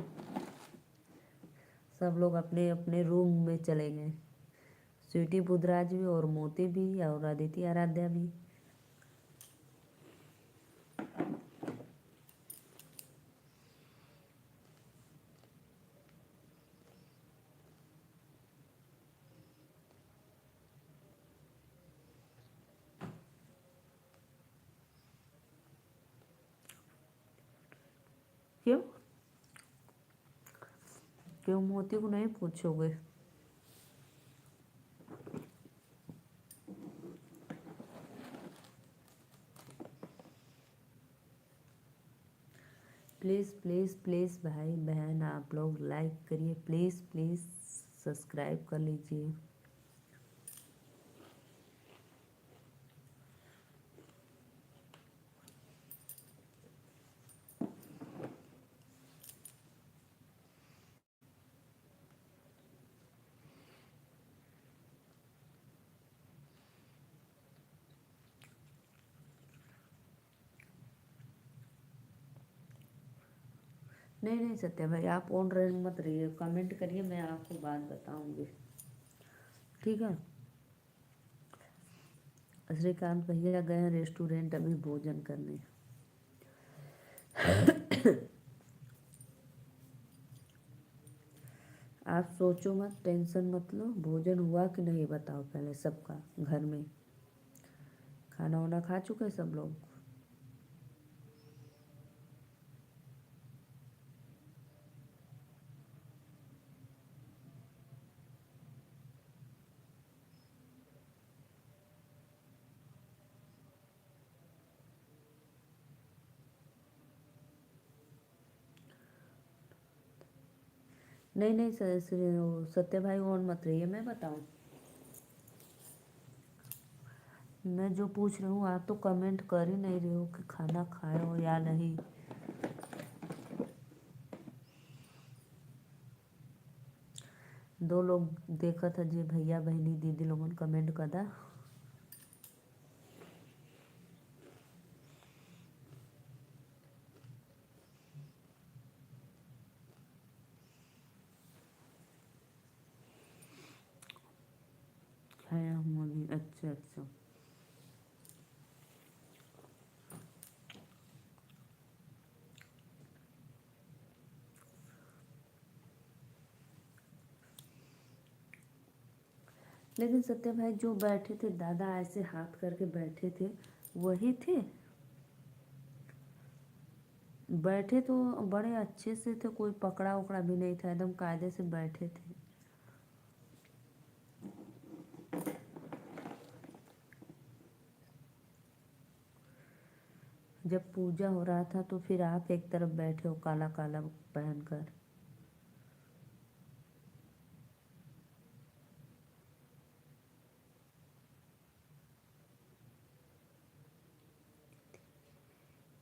सब लोग अपने अपने रूम में चले गए। स्वीटी बुधराज भी, और मोती भी, और अदिति आराध्या भी। क्यों? क्यों मोती को नहीं पूछोगे? प्लीज़ प्लीज़ प्लीज़ भाई बहन, आप लोग लाइक करिए, प्लीज़ प्लीज़ सब्सक्राइब कर लीजिए। नहीं नहीं सत्या भाई, आप ऑन रहे मत रहिए, कमेंट करिए, मैं आपको बात बताऊंगी, ठीक है। श्रीकांत भैया गए हैं रेस्टोरेंट अभी भोजन करने। आप सोचो मत, टेंशन मत लो, भोजन हुआ कि नहीं बताओ पहले सबका घर में? खाना वाना खा चुके हैं सब लोग? नहीं नहीं सत्य भाई ऑन मत रहिए, मैं बताऊं? मैं जो पूछ रही हूँ आप तो कमेंट कर ही नहीं रहे हो कि खाना खाए हो या नहीं। दो लोग देखा था जी, भैया बहनी दीदी लोगन कमेंट कर दा। खाया हूँ अभी, अच्छा अच्छा। लेकिन सत्य भाई जो बैठे थे दादा ऐसे हाथ करके बैठे थे, वही थे? बैठे तो बड़े अच्छे से थे, कोई पकड़ा उकड़ा भी नहीं था, एकदम कायदे से बैठे थे। जब पूजा हो रहा था तो फिर आप एक तरफ बैठे हो काला काला पहनकर।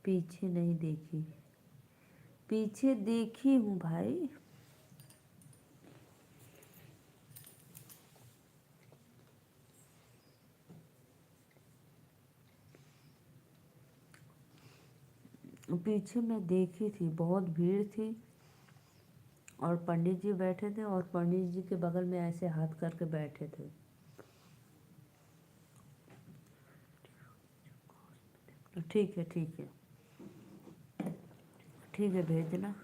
पीछे नहीं देखी? पीछे देखी हूँ भाई। पीछे मैं देखी थी, बहुत भीड़ थी, और पंडित जी बैठे थे, और पंडित जी के बगल में ऐसे हाथ करके बैठे थे। ठीक है ठीक है। ठीक है, भेजना।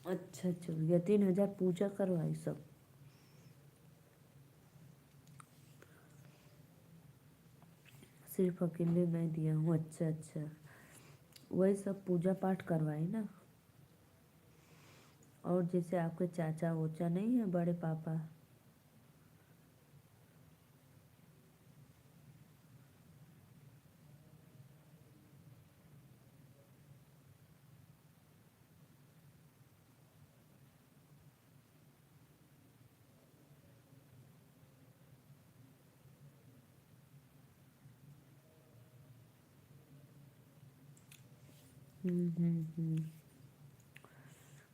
अच्छा अच्छा भैया, 3,000 पूजा करवाई सब? सिर्फ अकेले मैं दिया हूँ? अच्छा अच्छा, वही सब पूजा पाठ करवाई ना। और जैसे आपके चाचा ओचा नहीं है, बड़े पापा? हम्म।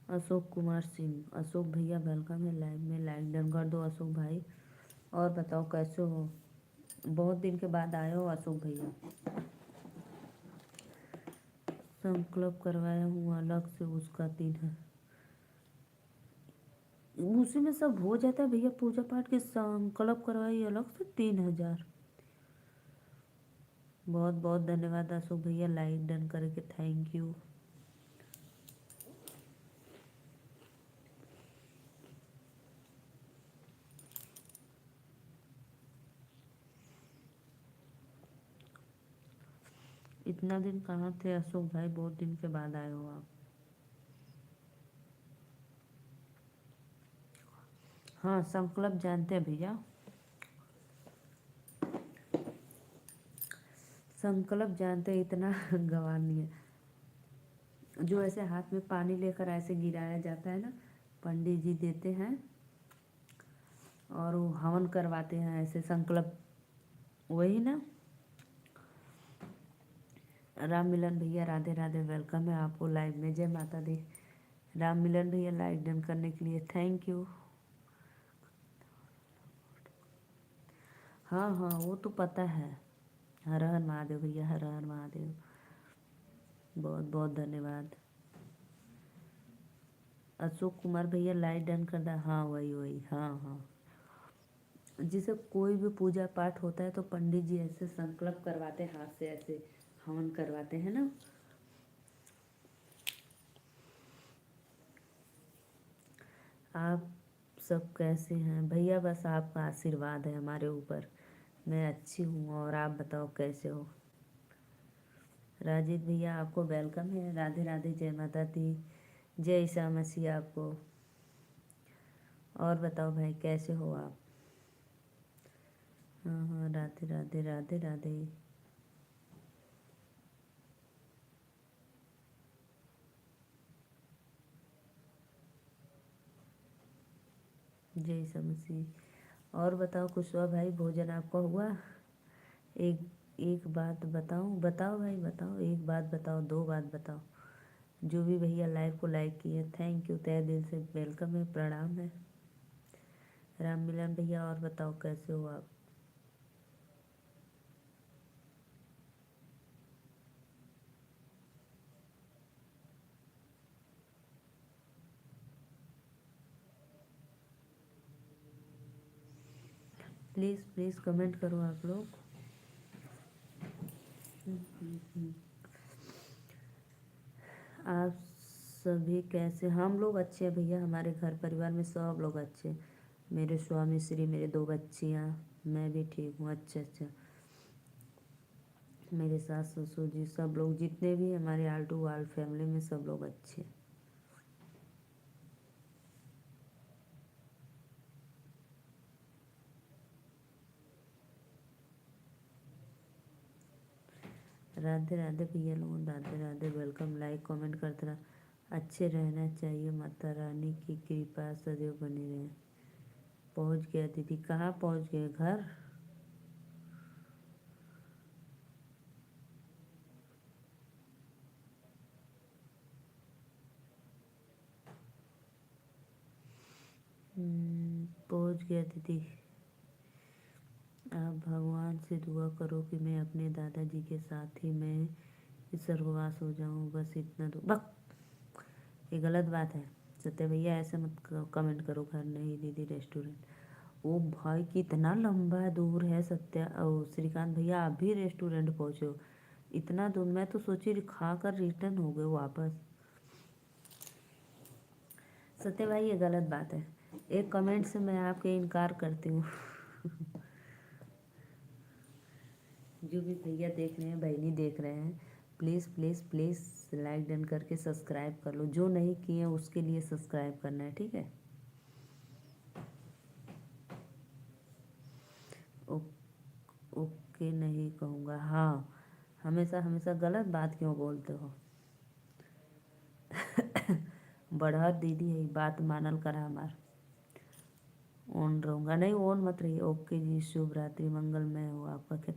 अशोक कुमार सिंह, अशोक भैया वेलकम है लाइव में, लाइक डन कर दो अशोक भाई। और बताओ कैसे हो? बहुत दिन के बाद आए हो अशोक भैया। संकल्प करवाया हूँ अलग से, उसका 3 है। उसी में सब हो जाता है भैया, पूजा पाठ के संकल्प करवाई अलग से 3,000। बहुत बहुत धन्यवाद अशोक भैया, लाइक डन करके, थैंक यू। इतना दिन कहाँ थे अशोक भाई, बहुत दिन के बाद आए हो आप। हाँ संकल्प जानते हैं भैया, संकल्प जानते हैं, इतना गवार नहीं है। जो ऐसे हाथ में पानी लेकर ऐसे गिराया जाता है ना, पंडित जी देते हैं और वो हवन करवाते हैं ऐसे संकल्प, वही ना। राम मिलन भैया राधे राधे, वेलकम है आपको लाइव में, जय माता दी। राम मिलन भैया लाइक डन करने के लिए थैंक यू। हाँ हाँ वो तो पता है। हर हर महादेव भैया, हर हर महादेव। बहुत बहुत धन्यवाद। अशोक कुमार भैया लाइक डन कर दा, हाँ वही वही, हाँ हाँ। जैसे कोई भी पूजा पाठ होता है तो पंडित जी ऐसे संकल्प करवाते हैं, हाथ से ऐसे हवन करवाते हैं ना। आप सब कैसे हैं भैया? बस आपका आशीर्वाद है हमारे ऊपर, मैं अच्छी हूँ। और आप बताओ कैसे हो? राजीव भैया आपको वेलकम है, राधे राधे, जय माता दी, जय ईसा मसीह आपको। और बताओ भाई कैसे हो आप? हाँ हाँ, राधे राधे राधे राधे। जय ईसा मसीह। और बताओ कुशवा भाई, भोजन आपका हुआ? एक एक बात बताऊं? बताओ भाई बताओ, एक बात बताओ, दो बात बताओ। जो भी भैया लाइव को लाइक किए थैंक यू, तहे दिल से वेलकम है, प्रणाम है। राम मिलन भैया और बताओ कैसे हो आप? प्लीज़ प्लीज़ कमेंट करो आप लोग। आप सभी कैसे? हम लोग अच्छे हैं भैया, हमारे घर परिवार में सब लोग अच्छे हैं। मेरे स्वामी श्री, मेरे 2 बच्चियाँ, मैं भी ठीक हूँ। अच्छा अच्छा, मेरे सास ससुर जी, सब लोग जितने भी हमारे आल्टू वाल फैमिली में सब लोग अच्छे हैं। राधे राधे भैया लोगों, Radhe Radhe, welcome, like comment करते रहा। अच्छे रहना चाहिए, माता रानी की कृपा सदैव बनी रहे। पहुँच गया दीदी, कहाँ पहुँच गए? घर? पहुँच गया दीदी। आप भगवान से दुआ करो कि मैं अपने दादाजी के साथ ही मैं स्वर्गवास हो जाऊँ, बस इतना दो बक। ये गलत बात है सत्य भैया, ऐसे मत कमेंट करो। घर नहीं दीदी, रेस्टोरेंट। ओ भाई कितना लंबा दूर है सत्या, ओ श्रीकांत भैया आप भी रेस्टोरेंट पहुँचे हो? इतना दूर, मैं तो सोची खा कर रिटर्न हो गए वापस। सत्य भाई ये गलत बात है, एक कमेंट से मैं आपके इनकार करती हूँ। जो भी भैया देख रहे हैं, बहनी देख रहे हैं, please please please like done करके सब्सक्राइब कर लो। जो नहीं किए उसके लिए सब्सक्राइब करना है, ठीक है। ओ, ओके नहीं कहूँगा, हाँ। हमेशा हमेशा गलत बात क्यों बोलते हो? बढ़त दीदी है, बात मानल करा हमार। ऑन रहूँगा, नहीं ऑन मत रहिए। ओके जी, शुभ रात्रि, मंगलमय हो आपका।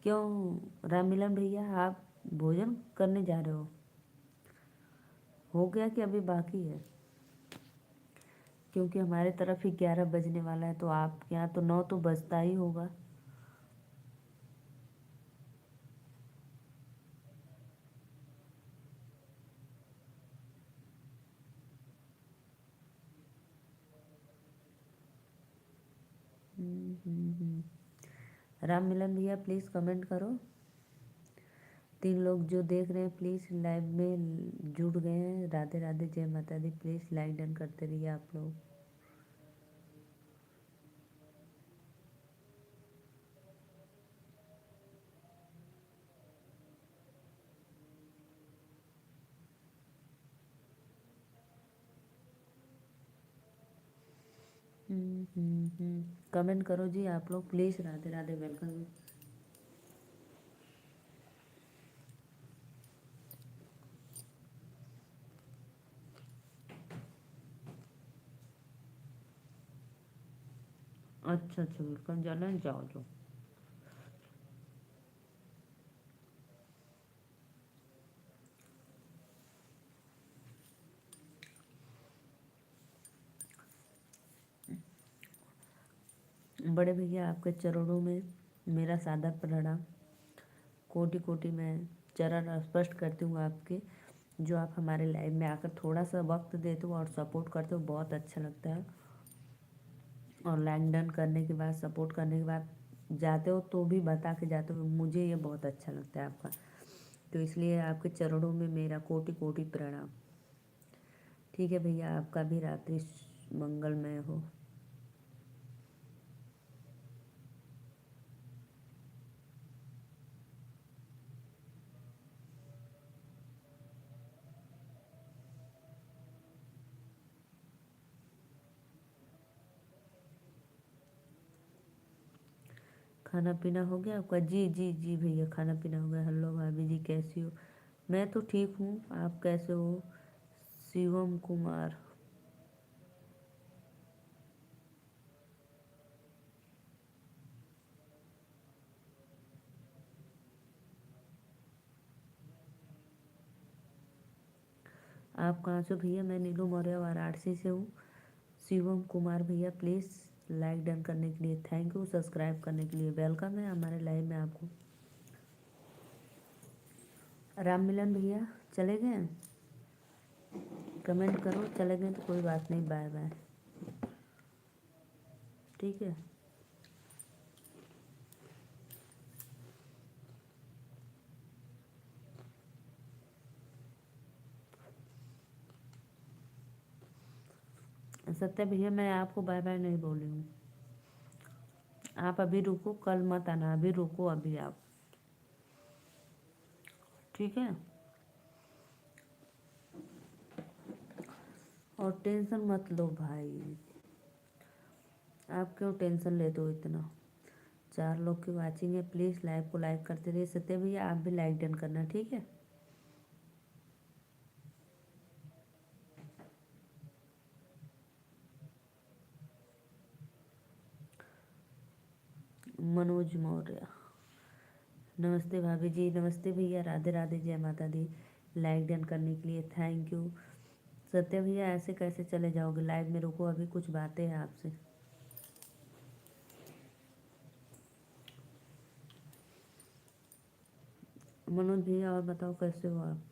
क्यों राममिलन भैया, आप भोजन करने जा रहे हो गया कि अभी बाकी है? क्योंकि हमारे तरफ ही 11 बजने वाला है, तो आपके यहाँ तो 9 तो बजता ही होगा। राम मिलन भैया प्लीज़ कमेंट करो। 3 लोग जो देख रहे हैं प्लीज़ लाइव में जुड़ गए हैं, राधे राधे, जय माता दी। प्लीज़ लाइक डन करते रहिए आप लोग। कमेंट करो जी आप लोग प्लीज़, राधे राधे, वेलकम। अच्छा अच्छा, वेलकम, जाना है, जाओ जाओ। बड़े भैया आपके चरणों में मेरा सादर प्रणाम, कोटि कोटि मैं चरण स्पष्ट करती हूँ आपके। जो आप हमारे लाइव में आकर थोड़ा सा वक्त देते हो और सपोर्ट करते हो, बहुत अच्छा लगता है। और लाइक डन करने के बाद, सपोर्ट करने के बाद जाते हो तो भी बता के जाते हो, मुझे ये बहुत अच्छा लगता है आपका। तो इसलिए आपके चरणों में मेरा कोटि कोटि प्रणाम। ठीक है भैया, आपका भी रात्रि मंगलमय हो। खाना पीना हो गया आपका? जी जी जी भैया, खाना पीना हो गया। हेलो भाभी जी, कैसी हो? मैं तो ठीक हूँ, आप कैसे हो? शिवम कुमार, आप कहाँ से हो भैया? मैं नीलू मौर्य वाराणसी से हूँ। शिवम कुमार भैया प्लीज़ लाइक डन करने के लिए थैंक यू, सब्सक्राइब करने के लिए वेलकम है हमारे लाइव में आपको। राम मिलन भैया चले गए? कमेंट करो, चले गए तो कोई बात नहीं, बाय बाय, ठीक है। सत्य भैया मैं आपको बाय बाय नहीं बोली हूँ, आप अभी रुको, कल मत आना, अभी रुको, अभी आप, ठीक है। और टेंशन मत लो भाई, आप क्यों टेंशन लेते हो इतना? 4 लोग की वाचिंग है, प्लीज़ लाइव को लाइक करते रहिए। सत्य भैया आप भी लाइक डन करना, ठीक है। मनोज मौर्य, नमस्ते भाभी जी, नमस्ते भैया, राधे राधे, जय माता दी। लाइक डन करने के लिए थैंक यू। सत्य भैया ऐसे कैसे चले जाओगे? लाइव में रुको, अभी कुछ बातें हैं आपसे। मनोज भैया और बताओ कैसे हो आप?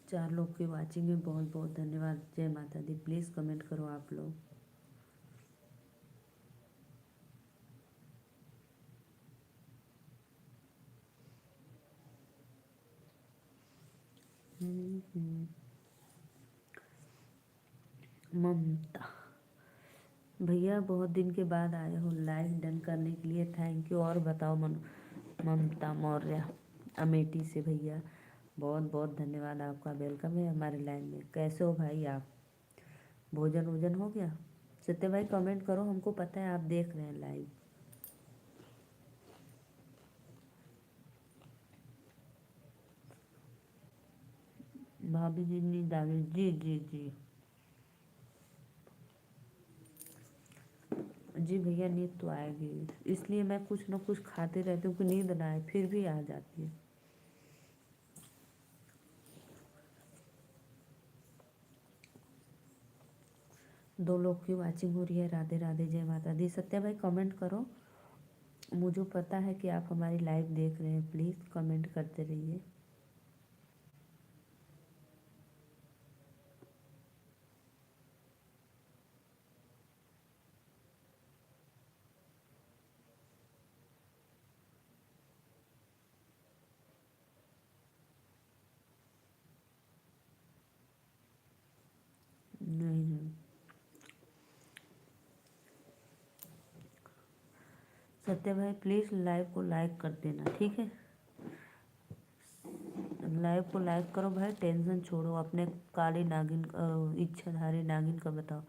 चार लोग की वाचिंग में बहुत बहुत धन्यवाद, जय माता दी। प्लीज़ कमेंट करो आप लोग। ममता भैया बहुत दिन के बाद आए हो लाइक डन करने के लिए थैंक यू। और बताओ ममता मौर्य अमेठी से भैया बहुत बहुत धन्यवाद आपका। वेलकम है हमारे लाइन में। कैसे हो भाई आप? भोजन वोजन हो गया? सत्य भाई कमेंट करो, हमको पता है आप देख रहे हैं लाइव। भाभी जी नींद आ गई? जी जी जी जी भैया नींद तो आएगी, इसलिए मैं कुछ ना कुछ खाते रहती हूँ कि नींद ना आए, फिर भी आ जाती है। दो लोग की वाचिंग हो रही है। राधे राधे, जय माता दी। सत्या भाई कमेंट करो, मुझे पता है कि आप हमारी लाइव देख रहे हैं। प्लीज़ कमेंट करते रहिए। नहीं नहीं सत्या भाई प्लीज़ लाइव को लाइक कर देना, ठीक है? लाइव को लाइक करो भाई, टेंशन छोड़ो। अपने काली नागिन इच्छाधारी नागिन का बताओ।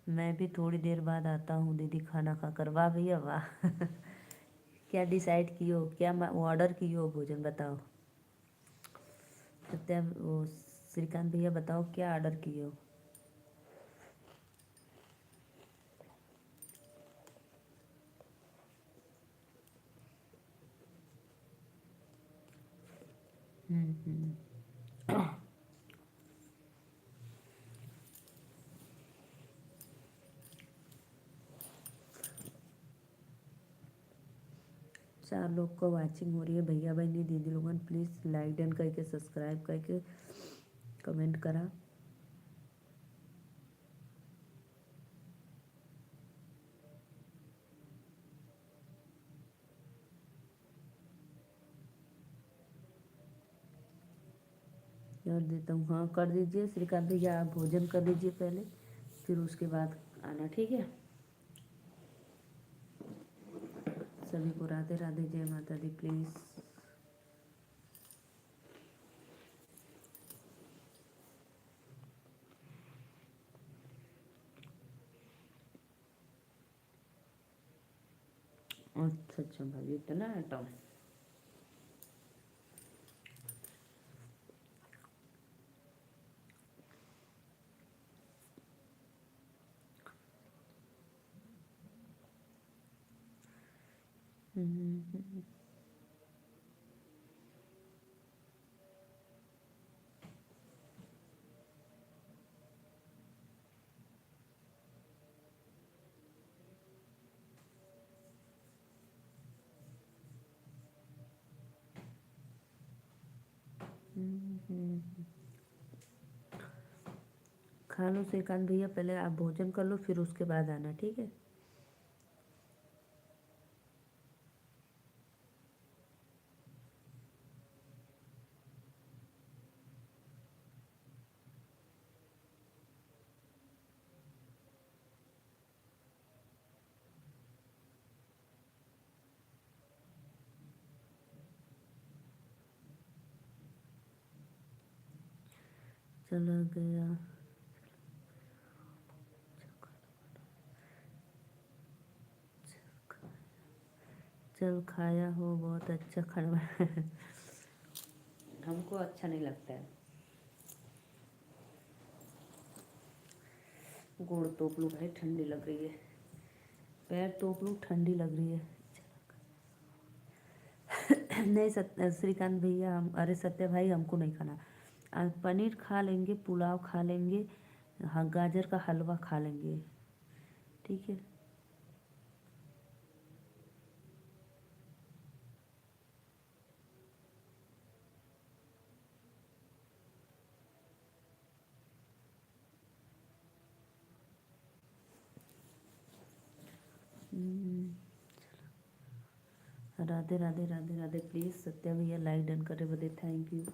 मैं भी थोड़ी देर बाद आता हूँ दीदी खाना खाकर। वाह भैया वाह क्या डिसाइड की हो, क्या ऑर्डर की हो भोजन बताओ। सत्या वो श्रीकांत भैया बताओ क्या ऑर्डर किए हो? हम्म। 4 लोग को वाचिंग हो रही है। भैया बहनी दीदी लोगन प्लीज़ लाइक डन करके सब्सक्राइब करके कमेंट करा। कर देता हूँ, हाँ कर दीजिए। श्रीकांत भैया आप भोजन कर लीजिए पहले, फिर उसके बाद आना, ठीक है? सभी को राधे राधे, जय माता दी। प्लीज़ अच्छा अच्छा भाई इतना आइटम। हम्म। खा लो श्रीकांत भैया, पहले आप भोजन कर लो फिर उसके बाद आना, ठीक है? चला गया। चल खाया हो, बहुत अच्छा खाना हमको अच्छा नहीं लगता है। गोड़ तोप लूँ भाई, ठंडी लग रही है। पैर तोप लूँ, ठंडी लग रही है। नहीं श्रीकांत भैया हम, अरे सत्य भाई हमको नहीं खाना। पनीर खा लेंगे, पुलाव खा लेंगे, हाँ गाजर का हलवा खा लेंगे, ठीक है? हम्म, राधे राधे राधे राधे। प्लीज़ सत्या भैया लाइक डन करे बदे थैंक यू।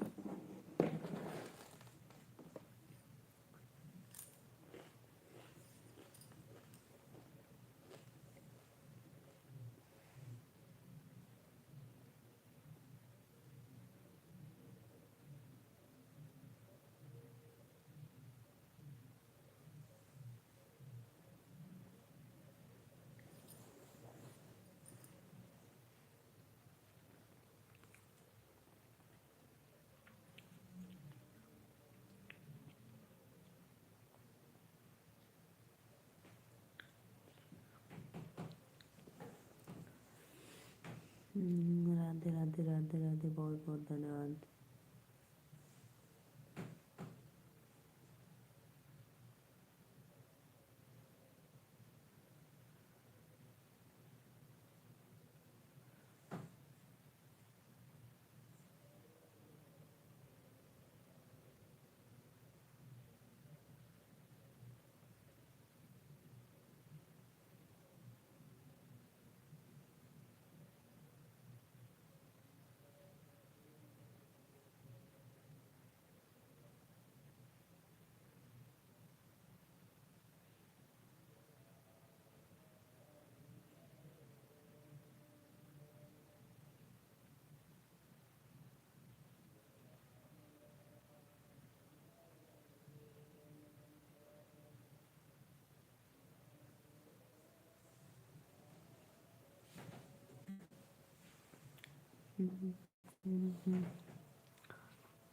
राधे राधे राधे राधे, बहुत बहुत धन्यवाद।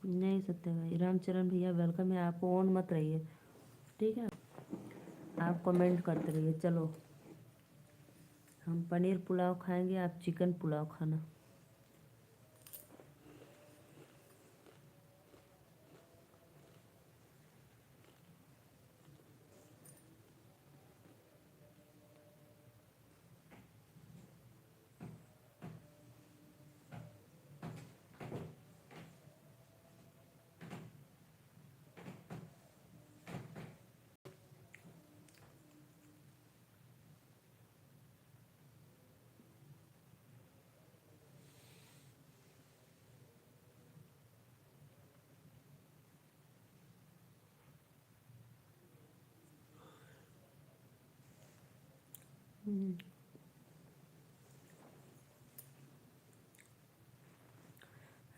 नहीं सत्य भाई, रामचरण भैया वेलकम है, आप ऑन मत रहिए, ठीक है, आप कमेंट करते रहिए। चलो, हम पनीर पुलाव खाएंगे, आप चिकन पुलाव खाना।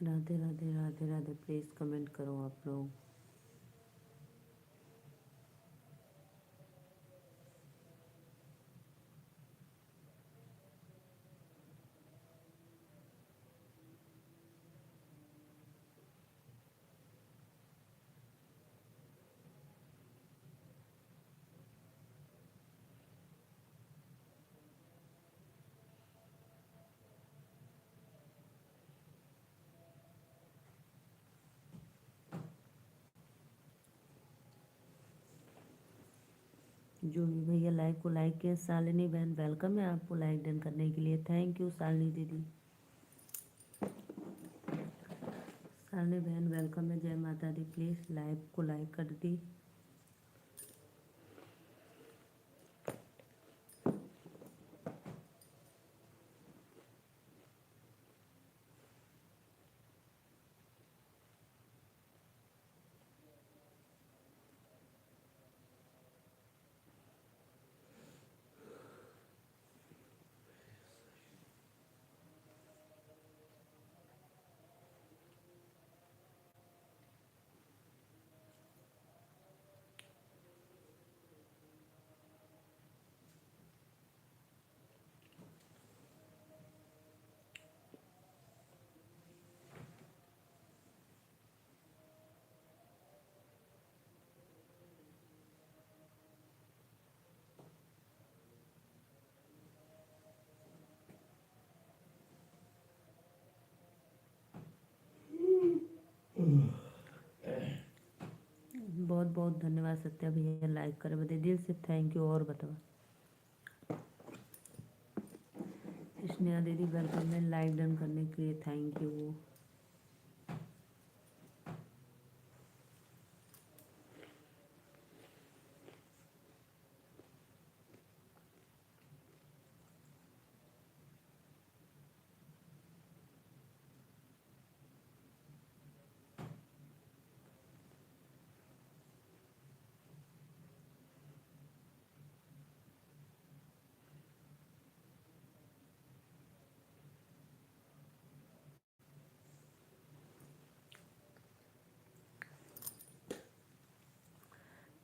राधे राधे राधे राधे, प्लीज़ कमेंट करो आप लोग। जो भी भैया लाइक को लाइक किया, शालिनी बहन वेलकम है आपको लाइक डन करने के लिए, थैंक यू शालिनी दीदी। शालिनी बहन वेलकम है, जय माता दी, प्लीज़ लाइव को लाइक कर दी। बहुत बहुत धन्यवाद सत्या भैया लाइक करे बदे, दिल से थैंक यू। और बताओ स्नेहा दीदी वेलकम है, लाइक डन करने के लिए थैंक यू।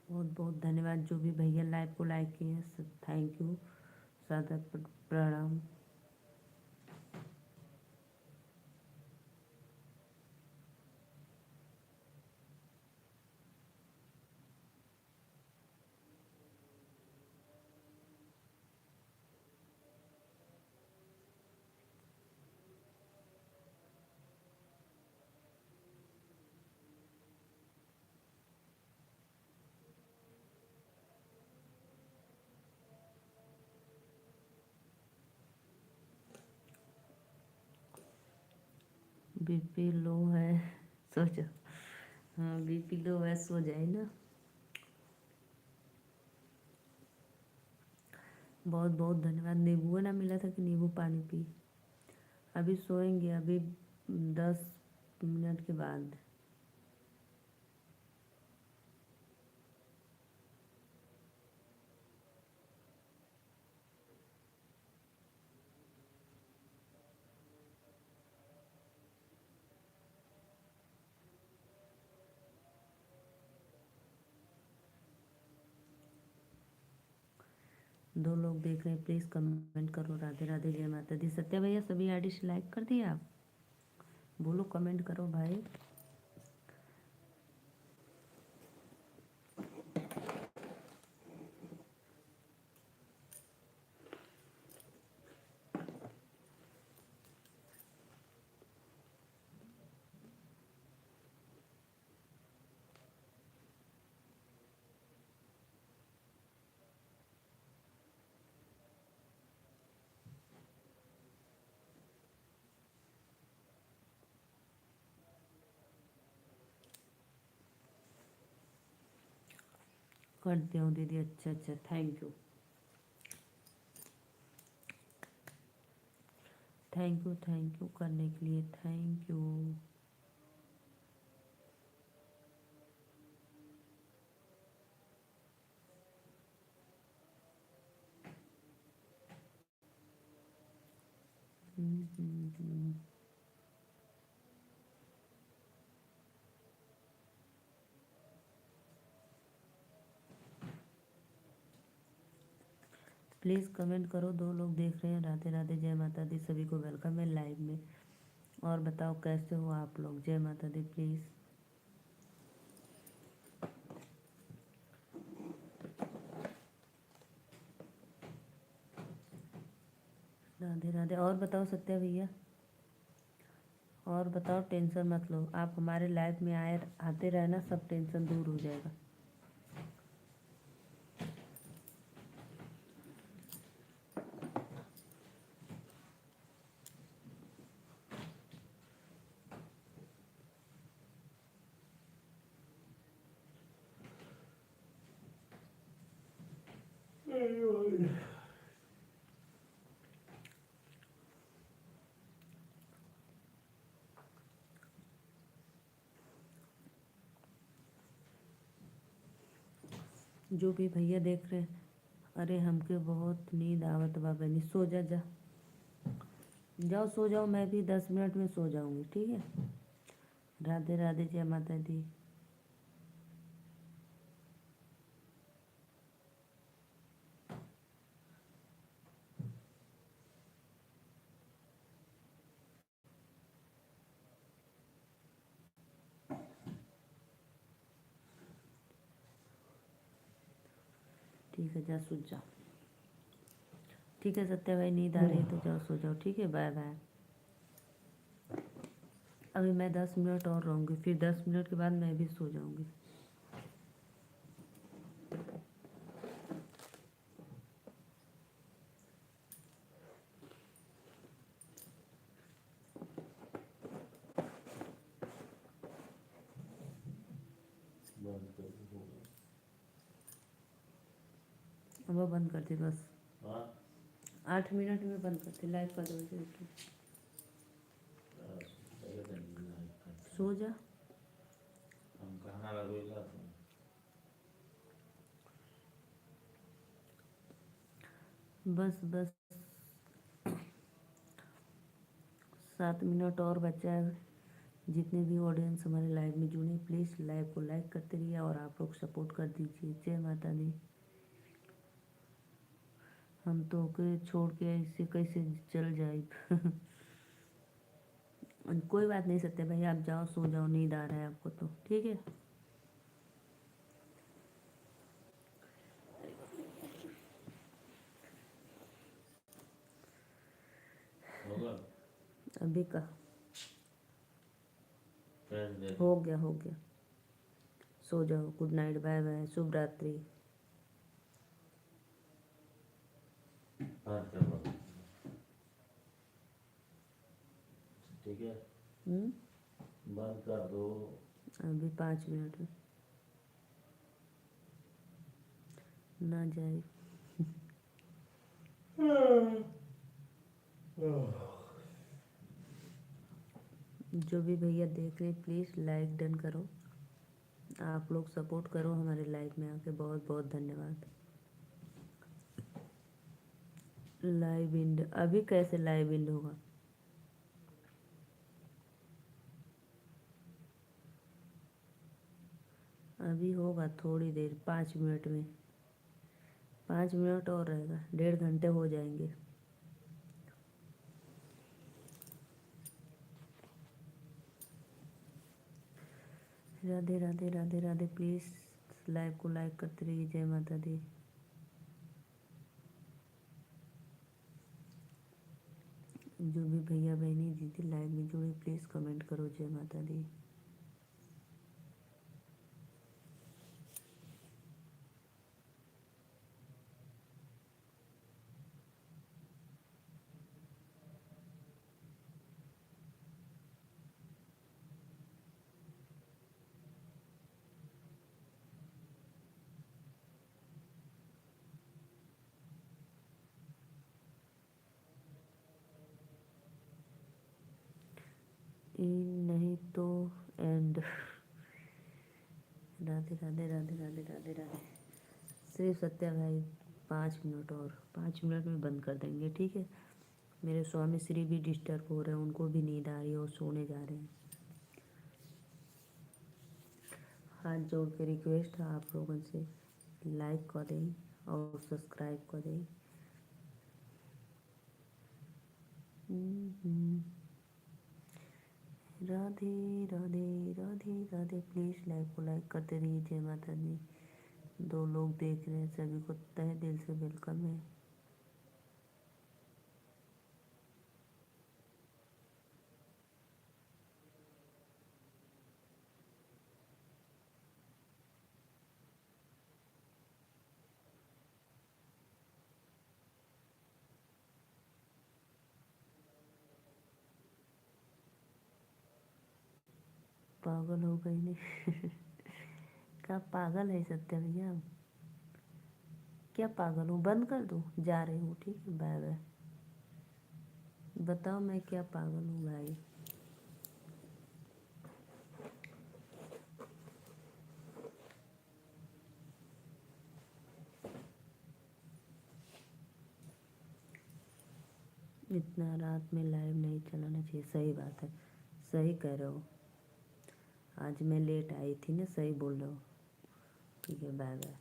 बहुत बहुत धन्यवाद जो भी भैया लाइव को लाइक किए हैं, सब थैंक यू, सादर प्रणाम। बीपी लो है, सो जाओ। हाँ बीपी लो है, सो जाए ना। बहुत बहुत धन्यवाद। नींबू ना मिला था कि नींबू पानी पी। अभी सोएंगे, अभी 10 मिनट के बाद। दो लोग देख रहे हैं, प्लीज़ कमेंट करो। राधे राधे, जय माता दी। सत्या भैया सभी आईडी लाइक कर दिए आप? बोलो, कमेंट करो भाई। करती हूँ दीदी। अच्छा अच्छा, thank you thank you thank you करने के लिए, thank you. Hmm. Please comment करो। दो लोग देख रहे हैं। राधे राधे, जय माता दी। सभी को वेलकम है लाइव में। और बताओ कैसे हो आप लोग? जय माता दी प्लीज़। राधे राधे। और बताओ सत्या भैया, और बताओ। टेंशन मत लो, आप हमारे लाइव में आते रहना, सब टेंशन दूर हो जाएगा। जो भी भैया देख रहे हैं, अरे हमके बहुत नींद आवत बा बनी। सो जा, जा जाओ सो जाओ। मैं भी 10 मिनट में सो जाऊंगी, ठीक है। राधे राधे, जय माता दी। ठीक है, जा सो जाओ। ठीक है सत्या भाई, नींद आ रही है तो जाओ सो जाओ, ठीक है। Bye bye. अभी मैं 10 मिनट और रहूँगी, फिर 10 मिनट के बाद मैं भी सो जाऊँगी। वो बंद कर दी बस। 8 मिनट में बंद करती, लाइव का दो। सो जा। बस बस 7 मिनट और बचा है। जितने भी ऑडियंस हमारे लाइव में जुड़े, प्लीज़ लाइव को लाइक करते रहिए और आप लोग सपोर्ट कर दीजिए। जय माता दी। हम तो के छोड़ के ऐसे कैसे चल जाए। कोई बात नहीं सत्या भाई, आप जाओ सो जाओ, नींद आ रहा है आपको तो, ठीक है। अभी का हो गया। सो जाओ, गुड नाइट, बाय बाय, शुभ रात्रि। ठीक है। बंद कर दो। अभी 5 मिनट में ना जाए। जो भी भैया देख रहे प्लीज़ लाइक डन करो। आप लोग सपोर्ट करो हमारे लाइव में आके, बहुत बहुत धन्यवाद। लाइव इंड अभी कैसे लाइव इंड होगा? अभी होगा थोड़ी देर, 5 मिनट में। 5 मिनट और रहेगा, 1.5 घंटे हो जाएंगे। राधे राधे राधे राधे। प्लीज़ लाइव को लाइक करते रहिए। जय माता दी। जो भी भैया बहनी दीदी लाइव में जुड़े प्लीज़ कमेंट करो जय माता दी। नहीं तो एंड। राधे राधे राधे राधे राधे राधे। सिर्फ सत्या भाई 5 मिनट और, 5 मिनट में बंद कर देंगे, ठीक है। मेरे स्वामी श्री भी डिस्टर्ब हो रहे हैं, उनको भी नींद आ रही है और सोने जा रहे हैं। हाथ जोड़ के रिक्वेस्ट है आप लोगों से, लाइक कर दें और सब्सक्राइब कर दें। राधे राधे राधे राधे। प्लीज़ लाइव को लाइक करते रहिए। जय माता दी। 2 लोग देख रहे हैं, सभी को तहे दिल से वेलकम है। पागल हो गई नहीं? क्या पागल है सत्या भैया? क्या पागल हूँ? बंद कर दूँ? जा रही हूँ, ठीक है, बाय बाय। बताओ मैं क्या पागल हूँ भाई? इतना रात में लाइव नहीं चलाना चाहिए। सही बात है, सही कह रहे हो। आज मैं लेट आई थी ना, सही बोल रहे हो। ठीक है, बाय बाय।